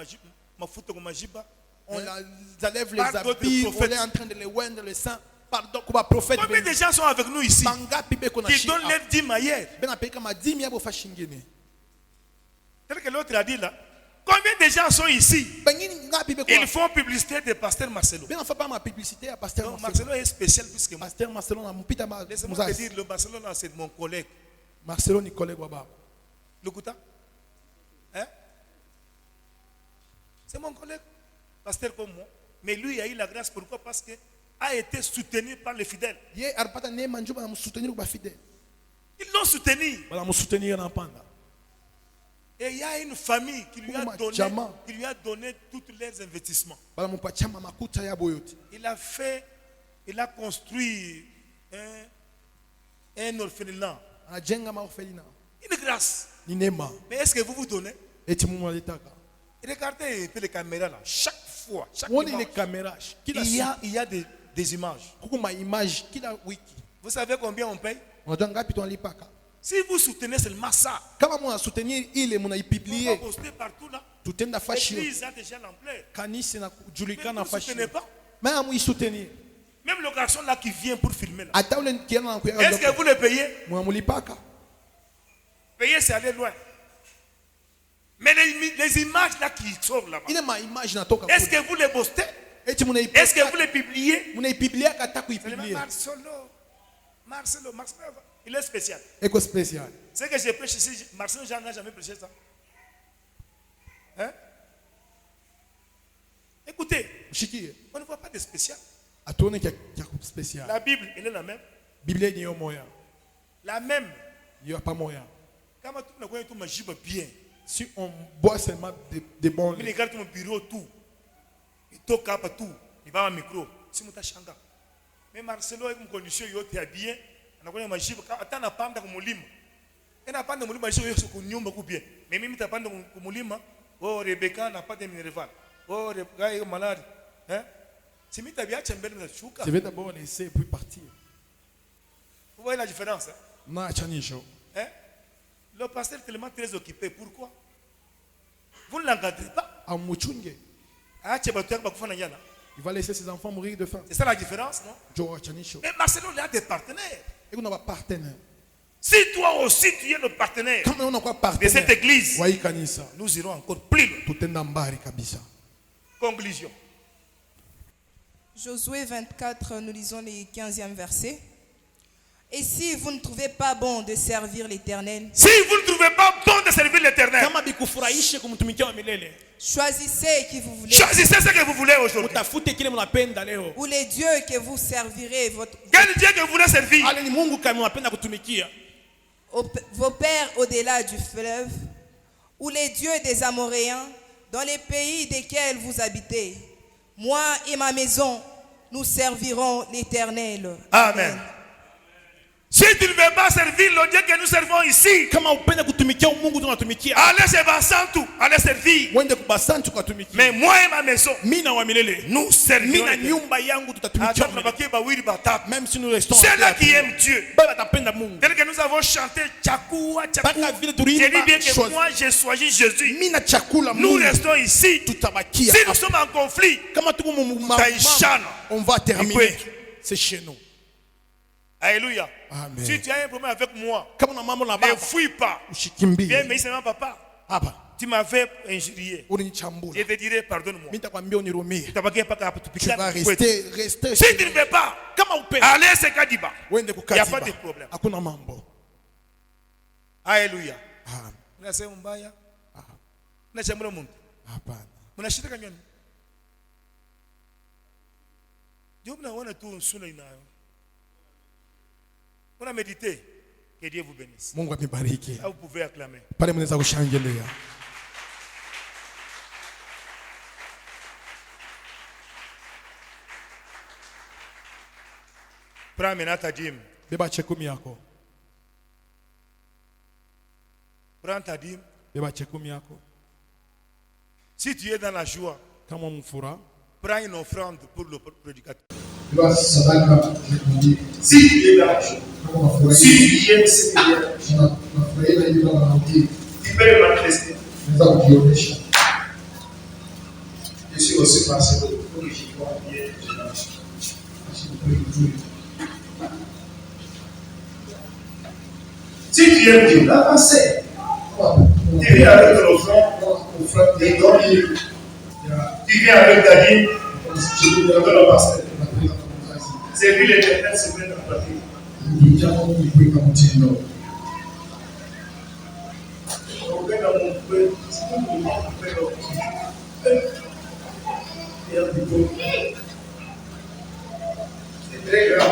mafuta kwa majiba. On enlève les Par d'autres habits, on prophètes. est en train de les oindre le sang. Pardon, kuba prophète. Combien de gens sont avec nous ici? Bangapi beko na Qui shia. donnent leur dîme ailleurs. Bena peka madimi yabo fashingine. Tel que l'autre a dit là. Combien de gens sont ici? Bengine ngapi beko. Ils font publicité de Pasteur Marcelo. Bena fa pas ma publicité à pasteur Donc Marcelo. Marcelo est spécial plus que moi. Pasteur Marcelo na mpita ba. Laissez-moi te dire, le Marcelo là, c'est mon collègue. Marcelo ni collègue wa baba. Lokuta? Hein? C'est mon collègue. Pasteur comme moi. Mais lui a eu la grâce. Pourquoi? Parce que a été soutenu par les fidèles. Ye arpata neema njoba na msoutenir kwa fidèle. Ils l'ont soutenu. Bana msoutenir na panda. Et il y a une famille qui Jama. lui a donné tous leurs investissements. Bana mupatia makuta yabo yote. Il a construit un orphelinat. Anajenga maorphelina. Une grâce. Ni neema. Mais est-ce que vous vous donnez? Eti Mungu alitaka. Regardez un peu les caméras là. Chaque fois, chaque Woni image, les caméras. Kila il y a des images. kuko ma image kila wiki. Vous savez combien on paye? Unajua ngapi tunalipaka? Si vous soutenez seulement ça, Kama muna soutenir ile muna on va ipublier. poster partout là. Tutenda fashi. L'église a déjà l'ampleur. Kanisa na Mais kujulikana vous ne fashi. soutenez pas. Mais amu soutenir. Même le garçon là qui vient pour filmer là. Ata ule kiana na kuya. Est-ce que vous le payez? Muna mulipaka. Payer, c'est aller loin. Mais les images là qui sortent là-bas, Ile ma image natoka. est-ce que vous les postez? Eti muna Est-ce que vous les publiez? muna ipublier kata C'est le même kuipublier. Marcelo, il est spécial. Eko spécial. C'est que j'ai prêché ici, Marcelo Jean n'a jamais prêché ça. Hein? Écoutez, Mshikie. on ne voit pas de spécial. Atuone kia spécial. La Bible, elle est la même. Biblia ni yo moya. La même. Yo pas moya. Quand tu ne connais tout, ma jibe bien. Si on boit seulement des bons Mais regarde mon bureau, tout. Il toque à tout. Il va au micro. Si mon tachanga. Mais Marcelo, avec une condition, il est bien. On a connu ma jibe. Attends, on a pas de moulima. On n'a pas de moulima, je suis au nyumba bien. Mais même si tu n'as pas de moulima, oh, Rebecca n'a pas de minéral. Oh, Rebecca est malade. Hein? Si tu as bien, tu as bien de chouka. Je vais d'abord laisser puis partir. Vous voyez la différence? Hein? Na chanisho. Hein? Le pasteur est tellement très occupé. Pourquoi? Vous ne l'encadrez pas. Amuchunge. Il va laisser ses enfants mourir de faim. C'est ça la différence, non? Jo chanisho. Mais Marcelo, il a des partenaires. Et on a pas partenaire. Si toi aussi tu es le partenaire Kama on a quoi de partenaire. cette église, Wai kanisa. nous irons encore plus loin. Tutenda mbari kabisa. Conclusion. Josué 24, nous lisons les 15e versets. Et si vous ne trouvez pas bon de servir l'Éternel, Si vous ne trouvez pas bon de servir l'Éternel, kama bikufurahishe kumtumikia wa milele, choisissez qui vous voulez. choisissez ce que vous voulez aujourd'hui. utafute kile mnapenda leo. Ou les dieux que vous servirez, Quel Dieu que vous voulez servir? Ale ni Mungu kama unapenda kutumikia. vos pères au-delà du fleuve, ou les dieux des Amoréens, dans les pays desquels vous habitez. Moi et ma maison, nous servirons l'Éternel. Amen. Si tu ne veux pas servir le Dieu que nous servons ici, Kama upenda kutumikia Mungu tunatumikia. allez chez Basantu, allez servir. Wende kubasantu kutumikia. Mais moi et ma maison, Mina wa milele. nous servirons Mina l'Éternel. nyumba yangu tutatumikia. Attends, tunabaki bawili batatu. Même si nous restons. C'est là qui aime Dieu. Baba tapenda Mungu. Tel que nous avons chanté Tchakoua, Tchakoua. Baka vile Je dis tulimba bien que chose. moi j'ai choisi Jésus. Mina chakula Nous Mungu. restons ici. Tutabakia. Si nous sommes en conflit, Kama tuko Taishana. on va terminer. Ikwe. C'est chez nous. alléluia. Amen. Si tu as un problème avec moi, Kama na mambo na ne baba fuis pas. Viens ushikimbie. me dire seulement, papa, Hapa tu m'avais injurié. Je ulinichambula. te dirai pardonne-moi. Nitakwambia unirumie. Tutabaki mpaka hapa Tu tupikane vas kwetu. rester. Si tu ne veux pas, Kama upenda. allez ce Kadiba. Wende Il n'y a pas kukatiba. de problème. Hakuna mambo. Alléluia. Amen. Unasema mbaya? Unachambula Mungu. Hapana. Mnashitaka nyoni. Dieu mnaona tu suna inayo. On a médité. Que Dieu vous bénisse. Mungu amibariki. Là, vous pouvez acclamer. Pale mnaweza kushangilia. Prends maintenant ta dîme. Beba chekumi yako. Prends ta dîme. Beba chekumi yako. Si tu es dans la joie, Kama mfura. prends une offrande pour le prédicateur. Basi sadaka nikumbie. Si tu es dans la joie, Kama unafurahia, si tu aimes ce Seigneur, unafurahia na hilo mwanamke, tu peux le manifester. unaweza kujionyesha. Je suis aussi passé pour que j'y vois bien. Basi ni kweli nzuri. Si tu aimes Dieu, avancez. Kama Tu viens avec ton offrande, unafurahia et donc ya tu viens avec ta dîme, msichukue dans le pasteur. unapeleka kwa mzazi. C'est lui l'Éternel, c'est lui notre pratique. Ndio jambo ni kuweka mtindo. Upenda Mungu wetu, si Mungu upenda Mungu. C'est très grave.